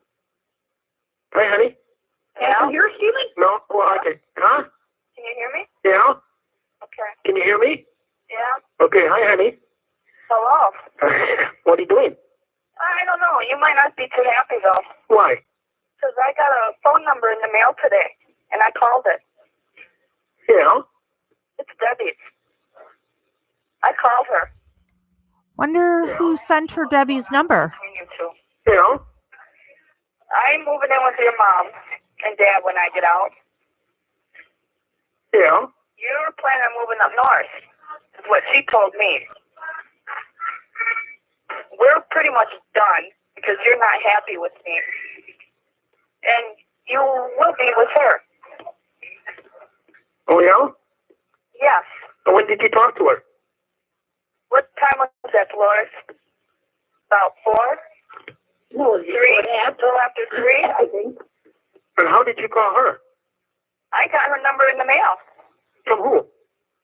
Hi, honey. Can you hear Steven? No? Well, I can. Huh? Can you hear me? Yeah? Okay. Can you hear me? Yeah. Okay, hi, honey. Hello? What are you doing? I don't know. You might not be too happy, though. Why? Because I got a phone number in the mail today, and I called it. Yeah? It's Debbie's. I called her. Wonder who sent her Debbie's number. Between you two. Yeah? I'm moving in with your mom and dad when I get out. Yeah? You're planning on moving up north, is what she told me. We're pretty much done because you're not happy with me. And you will be with her. Oh, yeah? Yes. And when did you talk to her? What time was that, Dolores? About 4? No, 3? A little after 3, I think. And how did you call her? I got her number in the mail. From who?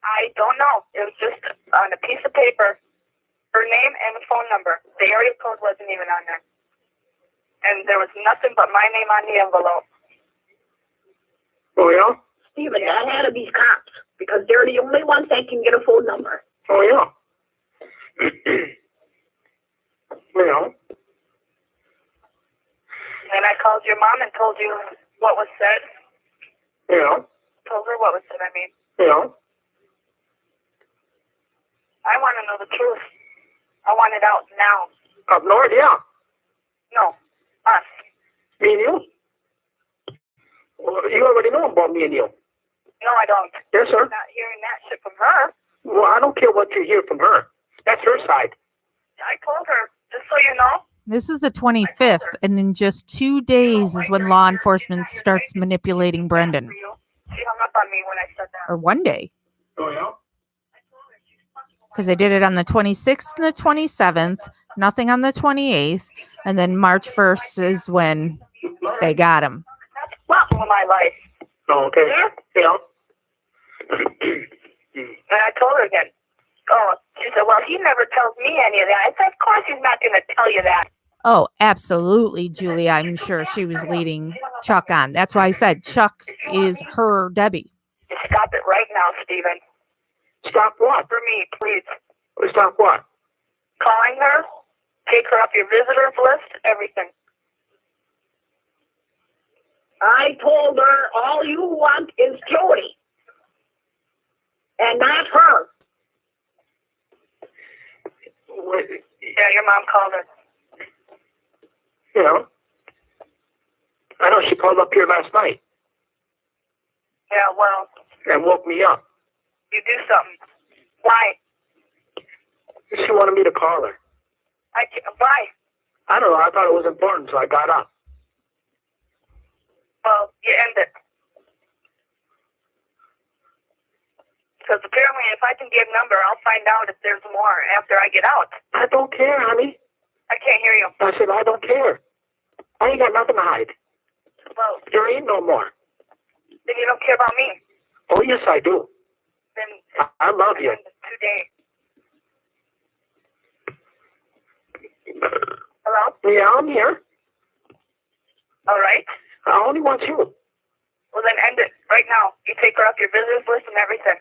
I don't know. It was just on a piece of paper. Her name and the phone number. The area code wasn't even on there. And there was nothing but my name on the envelope. Oh, yeah? Steven, that had to be cops, because they're the only ones that can get a phone number. Oh, yeah. Yeah. And I called your mom and told you what was said? Yeah. Told her what was said, I mean. Yeah. I want to know the truth. I want it out now. Up north, yeah. No, us. Me and you? Well, you already know about me and you. No, I don't. Yes, sir. I'm not hearing that shit from her. Well, I don't care what you hear from her. That's her side. I told her, just so you know. This is the 25th, and in just 2 days is when law enforcement starts manipulating Brendan. She hung up on me when I said that. Or one day. Oh, yeah? Because they did it on the 26th and the 27th, nothing on the 28th, and then March 1st is when they got him. That's fucking with my life. Oh, okay. Yeah. And I told her again. Oh, she said, well, he never tells me any of that. I said, of course he's not going to tell you that. Oh, absolutely, Julia. I'm sure she was leading Chuck on. That's why I said Chuck is her Debbie. Stop it right now, Stephen. Stop what? For me, please. Stop what? Calling her, take her off your visitors list, everything. I told her all you want is Jody. And not her. Wait, Yeah, your mom called her. you know, I know she called up here last night Yeah, well, and woke me up. you do something. Why? She wanted me to call her. Why? I don't know. I thought it was important, so I got up. Well, you end it. Because apparently if I can get a number, I'll find out if there's more after I get out. I don't care, honey. I can't hear you. I said, I don't care. I ain't got nothing to hide. Well, There ain't no more. then you don't care about me. Oh, yes, I do. Then I love you. end it today. Hello? Yeah, I'm here. All right. I only want you. Well, then end it right now. You take her off your visitors list and everything.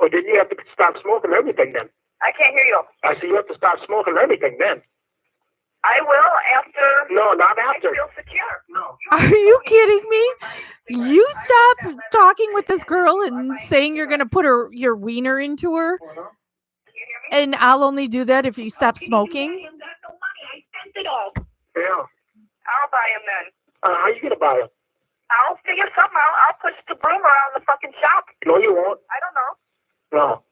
Or did you have to stop smoking everything then? I can't hear you. I said you have to stop smoking everything then. I will after No, not I after. feel secure. No. Are you kidding me? You stop talking with this girl and saying you're going to put your wiener into her, Can you hear me? and I'll only do that if you stop smoking? I got no money. I spent it all. Yeah. I'll buy him then. How you going to buy it? I'll figure something out. I'll push the broom around the fucking shop. No, you won't. I don't know. No.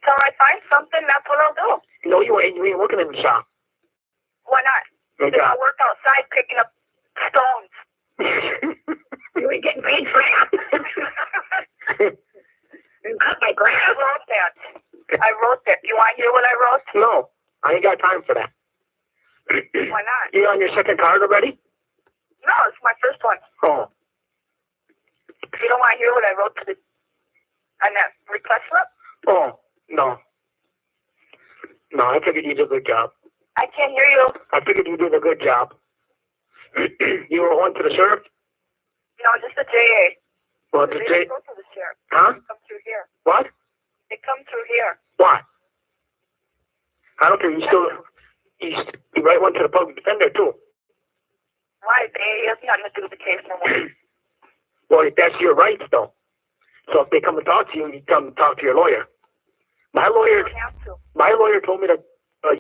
Till I find something, that's what I'll do. No, you ain't. You ain't working in the shop. Why not? No Because I job. work outside picking up stones. You ain't getting paid for that. Cut my grass. I wrote that. You want to hear what I wrote? No, I ain't got time for that. Why not? You on your second card already? No, it's my first one. Oh. You don't want to hear what I wrote on that request slip? Oh, no. No, I figured you did a good job. I can't hear you. I figured you did a good job. You were on to the sheriff? No, just the JA. Well, They the don't go through the sheriff. Huh? They come through here. What? They come through here. What? I don't care. You write one to the public defender, too. Why? It has nothing to do with the case no more. Well, that's your rights, though. So if they come and talk to you, you come and talk to your lawyer. My You lawyer don't have to. told me that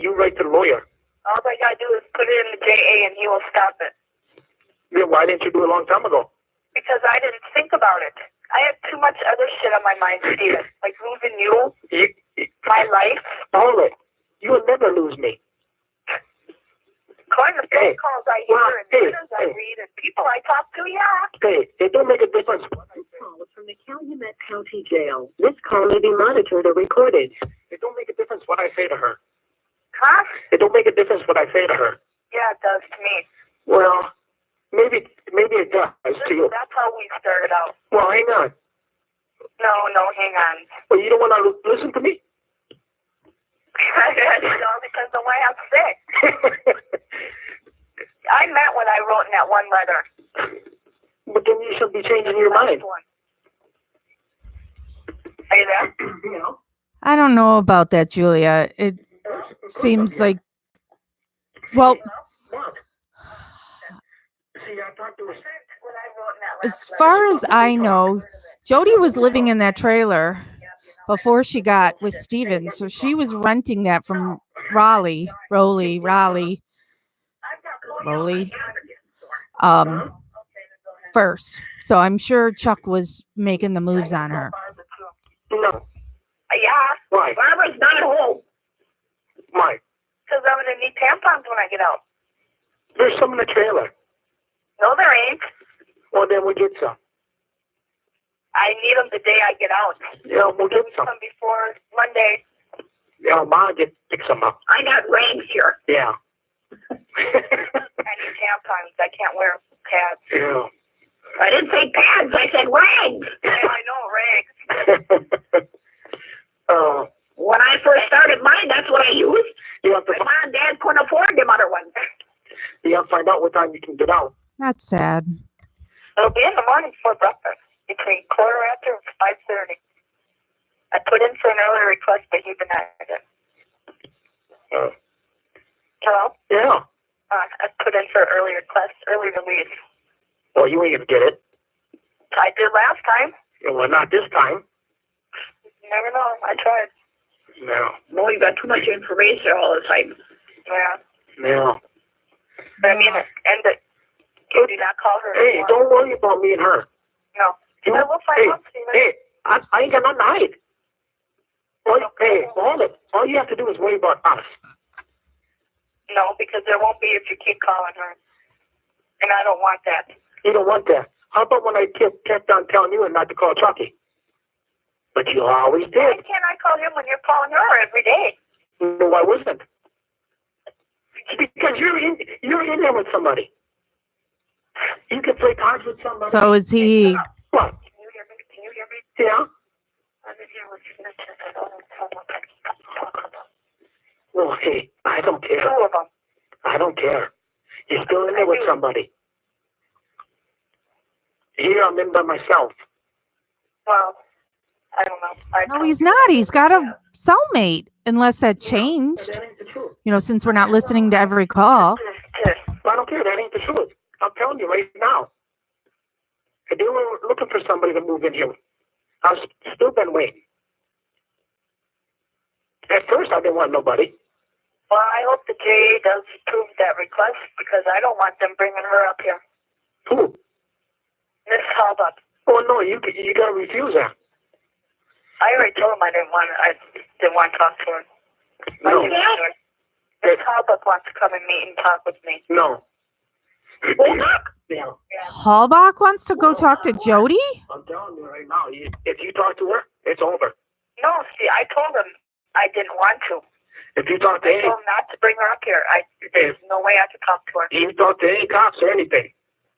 you write to the lawyer. All I gotta do is put it in the JA and he will stop it. Yeah, why didn't you do it a long time ago? Because I didn't think about it. I had too much other shit on my mind, Steven. Like losing you, my life. All right. You will never lose me. According to phone calls I hear and letters I hey. read and people I talk to, yeah. Hey, it don't make a difference. Call from the Calumet County Jail. This call may be monitored or recorded. It don't make a difference what I say to her. Huh? It don't make a difference what I say to her. Yeah, it does to me. Well, maybe it does to you. That's how we started out. Well, hang on. No, hang on. Well, you don't want to listen to me? No, because the way I'm sick. I meant what I wrote in that one letter. But then you should be changing your mind. One. Are you there? You know? I don't know about that, Julia. It seems like, well, What? see, I talked to her. As far as I know, Jody was living in that trailer before she got with Steven. So she was renting that from Raleigh, first. So I'm sure Chuck was making the moves on her. No. Yeah. Why? Barbara's not home. Why? Because I'm going to need tampons when I get out. There's some in the trailer. No, there ain't. Well, then we'll get some. I need them the day I get out. Yeah, we'll get some. Some before Monday. Yeah, Ma, pick some up. I got rings here. Yeah. I need tampons. I can't wear pads. Yeah. I didn't say pads. I said rings. Yeah, I know, rings. When I first started mine, that's what I used. You have to My mom and dad couldn't afford them other ones. You have to find out what time you can get out. That's sad. It'll be in the morning before breakfast, between 4:15 and 5:30. I put in for an early request, but he denied it. Hello? Yeah. I put in for early request, early release. Well, you ain't gonna get it. I did last time. Well, not this time. You never know. I tried. No. No, you got too much information all the time. Yeah. No. But I mean, and the Katie, not call her. Hey, anymore. don't worry about me and her. No. You, I will find out, Steven. hey, I ain't got nothing to hide. All you have to do is worry about us. No, because there won't be if you keep calling her. And I don't want that. You don't want that. How about when I kept on telling you not to call Chucky? But you always did. Why can't I call him when you're calling her every day? No, I wasn't. Because you're in there with somebody. You can play cards with somebody. So is he? What? Can you hear me? Can you hear me? Yeah. I'm in here with Snitches. I don't know what to talk about. Well, hey, I don't care. Two of them. I don't care. You're still in there with somebody. Here I'm in by myself. Well, I don't know. No, he's not. He's got a cellmate, unless that changed. That ain't the truth. You know, since we're not listening to every call. I don't care. That ain't the truth. I'm telling you right now. They were looking for somebody to move in here. I've still been waiting. At first, I didn't want nobody. Well, I hope the JA does approve that request because I don't want them bringing her up here. Who? Miss Halbuck. Oh no, you gotta refuse that. I already told him I didn't want to talk to her. No. Miss Halbuck wants to come and meet and talk with me. No. Yeah. Hallbach wants to go talk to Jody? I'm telling you right now, if you talk to her, it's over. No, see, I told him I didn't want to. If you talk to I any, told him not to bring her up here. There's no way I could talk to her. if you talk to any cops or anything,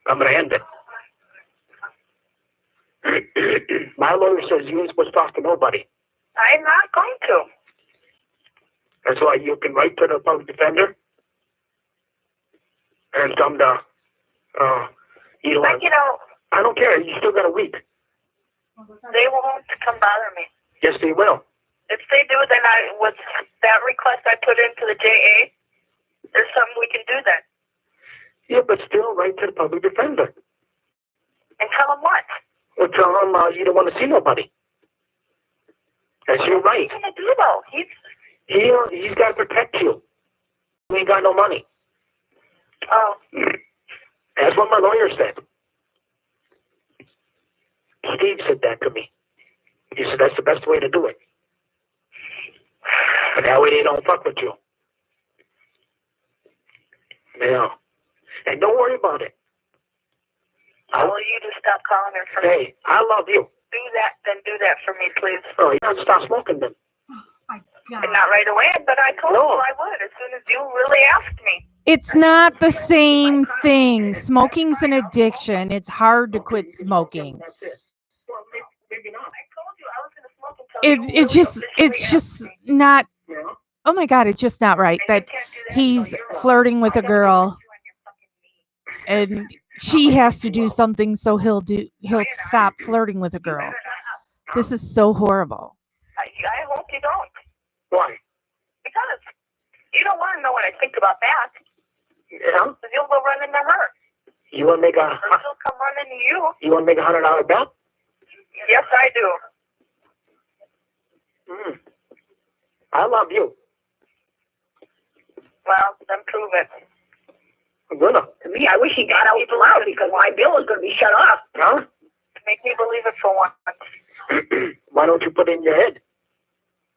I'm gonna end it. My lawyer says you ain't supposed to talk to nobody. I'm not going to. That's why you can write to the public defender and come to, But, I don't care. You still got a week. they won't come bother me. Yes, they will. If they do, then with that request I put into the JA, there's something we can do then. Yeah, but still write to the public defender. And tell them what? Well, tell them you don't want to see nobody. That's your right. What's he going to do, though? He's got to protect you. You ain't got no money. Oh. That's what my lawyer said. Steve said that to me. He said that's the best way to do it. And that way they don't fuck with you. Yeah. And don't worry about it. I want you to stop calling her for me. Hey, I love you. Do that for me, please. Oh, you have to stop smoking then. And not right away, but I told you I would as soon as you really asked me. It's not the same thing. Smoking's an addiction. It's hard to quit smoking. That's it. Well, maybe not. I told you I was going to smoke until It's just not. Yeah. Oh my God, it's just not right that he's flirting with a girl and she has to do something so he'll stop flirting with a girl. This is so horrible. I hope you don't. Why? Because you don't want to know what I think about that. Yeah. Because you'll go run into her. You want to make I'll still come running to you. You want to make $100 bet? Yes, I do. I love you. Well, then prove it. I'm gonna. To me, I wish he got out loud because my bill is going to be shut off. Huh? Make me believe it for once. Why don't you put it in your head?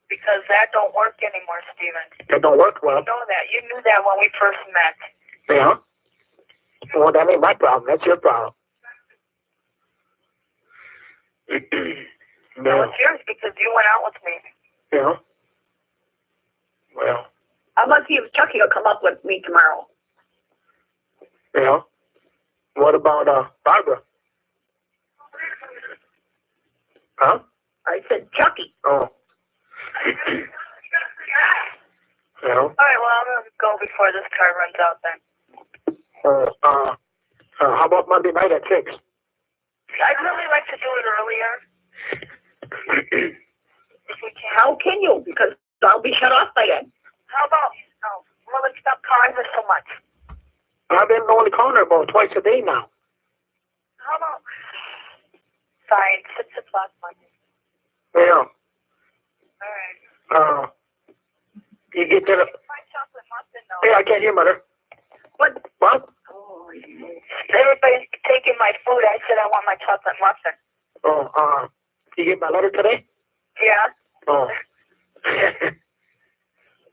Because that don't work anymore, Steven. That don't work well. You know that. You knew that when we first met. Yeah? Well, that ain't my problem. That's your problem. No, No. it's yours because you went out with me. Yeah? Well, I'm going to see if Chucky will come up with me tomorrow. yeah. What about Barbara? Huh? I said, Chucky. Oh. Yeah. All right, well, I'm going to go before this car runs out then. How about Monday night at 6? I'd really like to do it earlier. If we can. How can you? Because I'll be shut off by then. How about, well, let's stop calling her so much. I've been only calling her about twice a day now. How about, fine, 6 o'clock Monday. Yeah. All right. You get to the... My chocolate muffin, though. Hey, I can't hear, Mother. What? What? Oh, Everybody's taking my food. I said I want my chocolate muffin. Oh, you get my letter today? Yeah. Oh.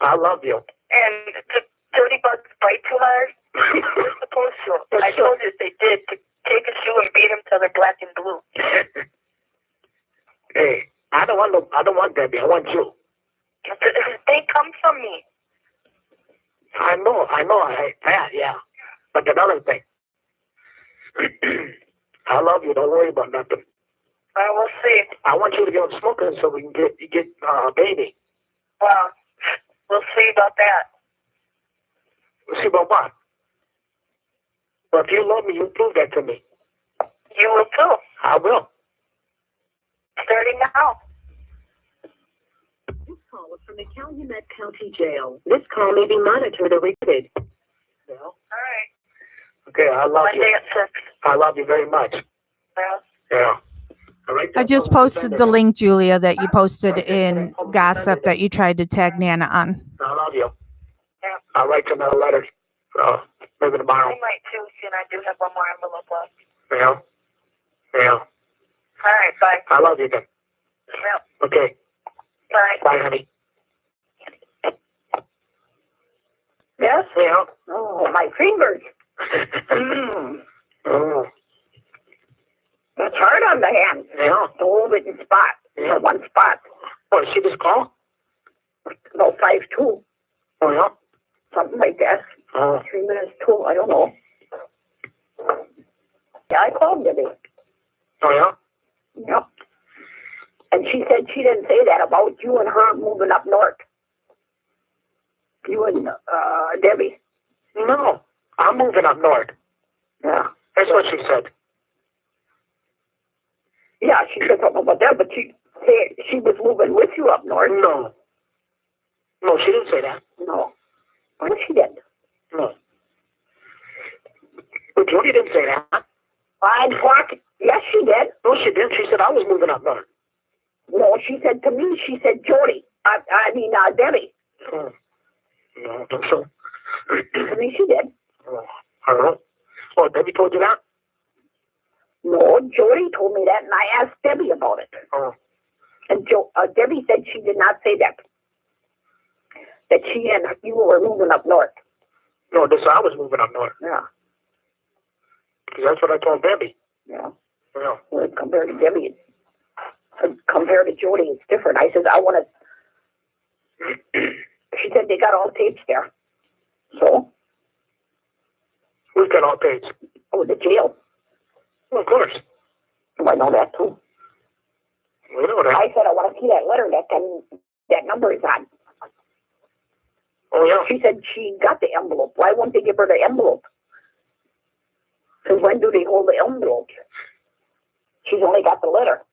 I love you. And the $30 bite too hard? You're supposed to. I told you they did to take a shoe and beat them till they're black and blue. Hey, I don't want Debbie. I want you. They come from me. I know. Yeah. But another thing. I love you. Don't worry about nothing. We'll see. I want you to get smoking so we can get a baby. Well, we'll see about that. We'll see about what? But if you love me, you prove that to me. You will too. I will. Starting now. This call is from the Calumet County Jail. This call may be monitored or recorded. Yeah. All right. Okay, I love Monday you. at 6. I love you very much. Well, Yeah. All right. I just posted the link, Julia, that you posted in Gossip that you tried to tag Nana on. I love you. Yeah. I'll write you another letter. Maybe tomorrow. I might too, and I do have one more envelope left. Yeah. Yeah. All right, bye. I love you then. Yeah. Okay. Bye. Bye, honey. Yes? Yeah. Oh, my fingers. Oh. It's hard on the hand. Yeah. To hold it in spot. Yeah. One spot. Oh, see this call? No, 5-2. Oh, yeah. Something like that. Oh. 3 minutes 2. I don't know. Yeah, I called Debbie. Oh, yeah? Yep. And she said she didn't say that about you and her moving up north. You and Debbie. No. I'm moving up north. Yeah. That's what she said. Yeah, she said something about that, but she said she was moving with you up north. No. No, she didn't say that. No. Well, she did. No. But Jody didn't say that. 5 o'clock. Yes, she did. No, she didn't. She said I was moving up north. No, she said to me, she said, Jody. Debbie. Oh. No, I don't think so. To me, she did. Oh, I don't know. Oh, Debbie told you that? No, Jody told me that, and I asked Debbie about it. Oh. And Debbie said she did not say that. That she and you were moving up north. No, this I was moving up north. Yeah. Because that's what I told Debbie. Yeah. Yeah. Well, compared to Debbie, compared to Jody, it's different. I said, I want to... She said they got all tapes there. So? We've got all tapes. Oh, the jail. Well, of course. Oh, I know that, too. We know that. I said, I want to see that letter that number is on. Oh, yeah. She said she got the envelope. Why won't they give her the envelope? Because when do they hold the envelope? She's only got the letter.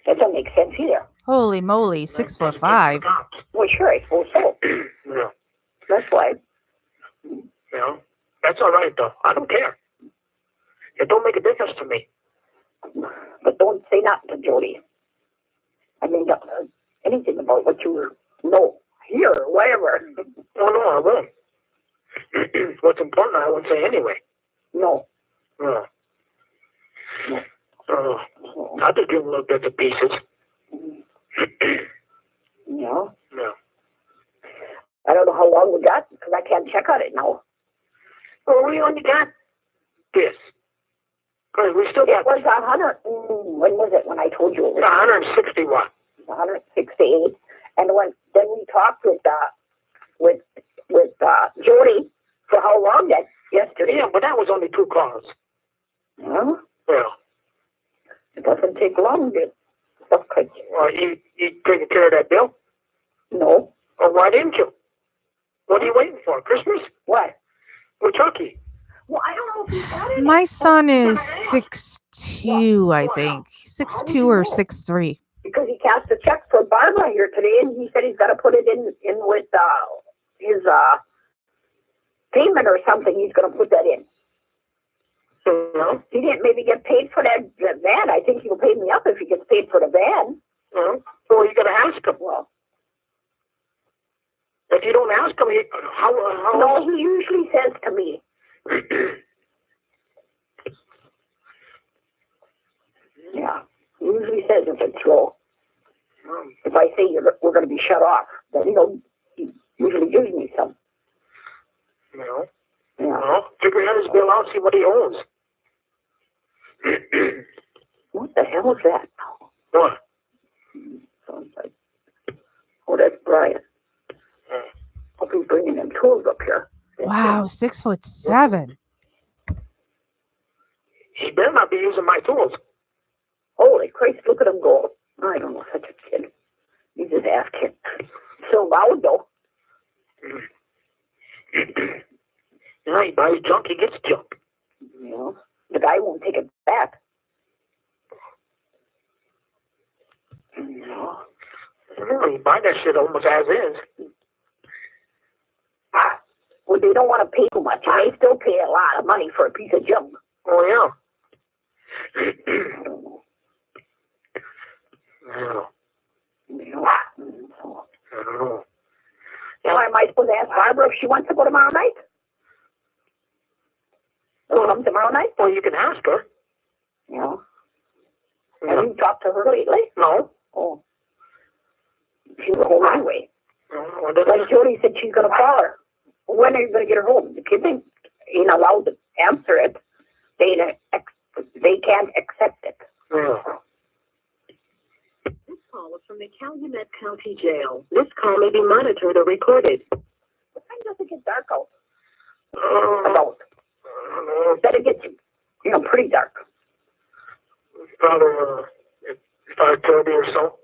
That doesn't make sense either. Holy moly, 6'5". Well, sure, I suppose so. Yeah. That's why. You know, that's all right, though. I don't care. It don't make a difference to me. But don't say nothing to Jody. I mean, anything about what you know here or whatever. Oh, no, I won't. What's important, I won't say anyway. No. No. I could give little bits of pieces. Yeah. No. I don't know how long we got because I can't check on it now. Well, we only got this. Because we still got... It was 100, when was it when I told you it was? 160 what? 168. And then we talked with Jody for how long that yesterday? Yeah, but that was only 2 calls. Huh? Yeah. It doesn't take long to stuff like Well, you taking care of that bill? No. Or why didn't you? What are you waiting for? Christmas? What? With Chucky? Well, I don't know if he's got it. My son is 6'2", I think. 6'2" or 6'3". Because he cast a check for Barbara here today, and he said he's got to put it in with his payment or something. He's going to put that in. No. He didn't maybe get paid for that van. I think he'll pay me up if he gets paid for the van. No. Well, you got to ask him. Well, if you don't ask him, how no, he usually says to me. Yeah, he usually says if it's low. If I say we're going to be shut off, then he usually gives me some. No. Yeah. No. Figure out his bill out, see what he owes. What the hell is that? What? Sounds like, oh, that's Brian. Hope he's bringing them tools up here. Wow, 6'7". He better not be using my tools. Holy Christ, look at him go. I don't know, such a kid. He's his ass kicked. So loud, though. Yeah, he buys junk, he gets junk. You know, the guy won't take it back. No. You buy that shit almost as is. Well, they don't want to pay too much. They still pay a lot of money for a piece of junk. Oh, yeah. I don't know. Yeah. You know, so. I don't know. Why am I supposed to ask Barbara if she wants to go tomorrow night? Come tomorrow night? Well, you can ask her. Yeah. Yeah. Have you talked to her lately? No. Oh. She was home anyway. No, Like Jody said, she's going to call her. When are you going to get her home? The kid ain't allowed to answer it. They can't accept it. Yeah. This call is from the Calumet County Jail. This call may be monitored or recorded. What time does it get dark out? About. Then it gets, pretty dark. Probably 5:30 or so.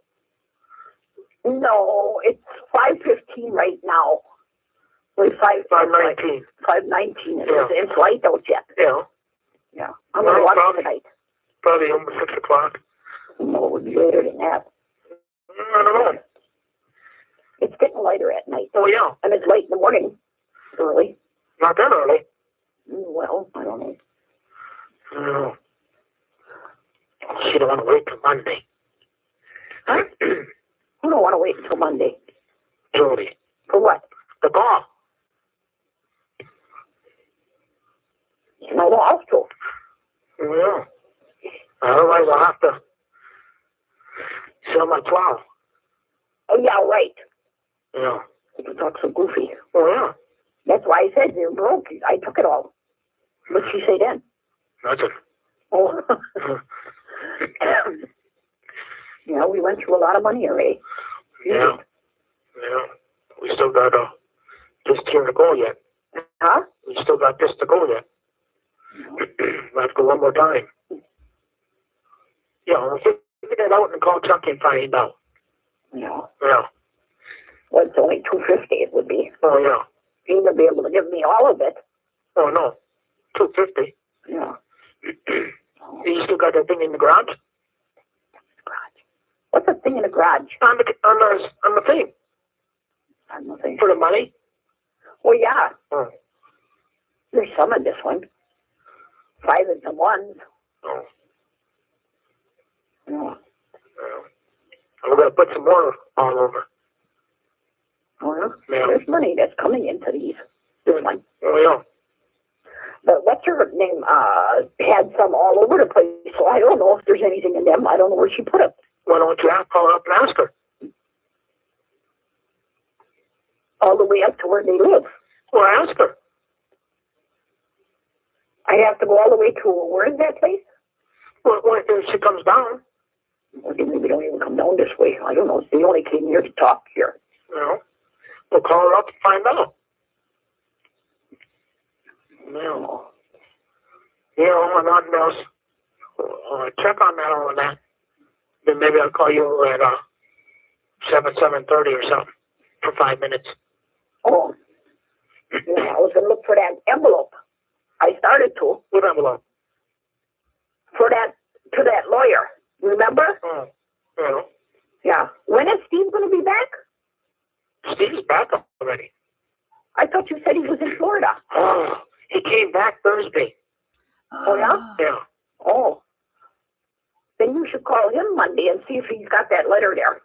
No, it's 5:15 right now. Wait, 5:19. 5:19. Yeah. It's light out yet. Yeah. Yeah. I'm going to watch probably, tonight. Probably almost 6 o'clock. No, it would be later than that. I don't know. It's getting lighter at night. Oh, yeah. And it's late in the morning. Early. Not that early. Well, I don't know. No. She don't want to wait till Monday. Huh? I don't want to wait until Monday. Jody. For what? The call. And I don't have to. Yeah. Otherwise, I'll have to sell my 12. Oh, yeah, right. Yeah. You talk so goofy. Oh, yeah. That's why I said you're broke. I took it all. What'd she say then? Nothing. Oh. Yeah, we went through a lot of money already. Yeah. Yeah. We still got this here to go yet. Huh? We still got this to go yet. We'll have to go one more time. Yeah, we'll figure it out and call Chuck and find out. Yeah. Yeah. Well, it's only $250 it would be. Oh, yeah. He would be able to give me all of it. Oh, no. $250. Yeah. You still got that thing in the garage? Garage. What's the thing in the garage? On the thing. On the thing. For the money? Well, yeah. Oh. There's some in this one. 5 and some 1s. Oh. Yeah. I'm going to put some more all over. Well, Yeah. there's money that's coming into these. This one. Oh, yeah. But what's her name? Had some all over the place, so I don't know if there's anything in them. I don't know where she put it. Why don't you call her up and ask her? All the way up to where they live. Well, ask her. I have to go all the way to, where is that place? Well, if she comes down. Well, maybe we don't even come down this way. I don't know. They only came here to talk here. You know, we'll call her up and find out. No. Yeah, oh my God, knows. Check on that or that. Then maybe I'll call you at 7:30 or something for 5 minutes. Oh. Yeah, I was going to look for that envelope. I started to. What envelope? For that, to that lawyer. Remember? Oh, yeah. Yeah. When is Steve going to be back? Steve's back already. I thought you said he was in Florida. Oh, he came back Thursday. Oh, yeah? Yeah. Oh. Then you should call him Monday and see if he's got that letter there.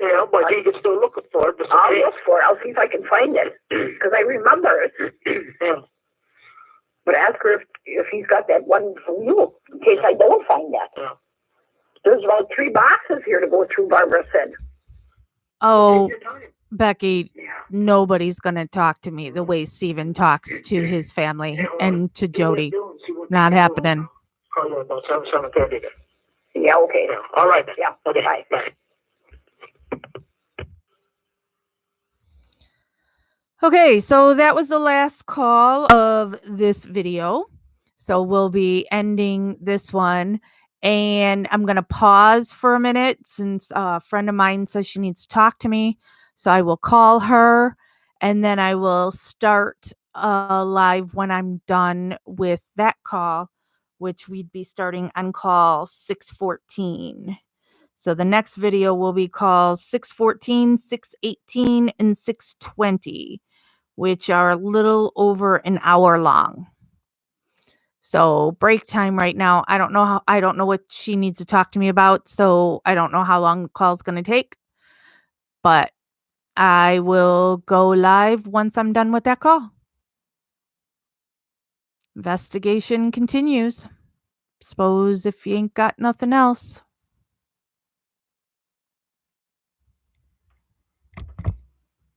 Yeah, but he can still look for it. I'll look for it. I'll see if I can find it. Because I remember it. Yeah. But ask her if he's got that one from you, in case I don't find that. Yeah. There's about 3 boxes here to go through, Barbara said. Oh, Becky, nobody's going to talk to me the way Steven talks to his family and to Jody. Not happening. Call you about 7:30 then. Yeah, okay. Yeah. All right then. Yeah. Okay. Bye. Bye. Okay, so that was the last call of this video. So we'll be ending this one. And I'm going to pause for a minute since a friend of mine says she needs to talk to me. So I will call her and then I will start live when I'm done with that call, which we'd be starting on call 614. So the next video will be called 614, 618, and 620, which are a little over an hour long. So break time right now. I don't know what she needs to talk to me about. So I don't know how long the call's going to take, but I will go live once I'm done with that call. Investigation continues. Suppose if you ain't got nothing else.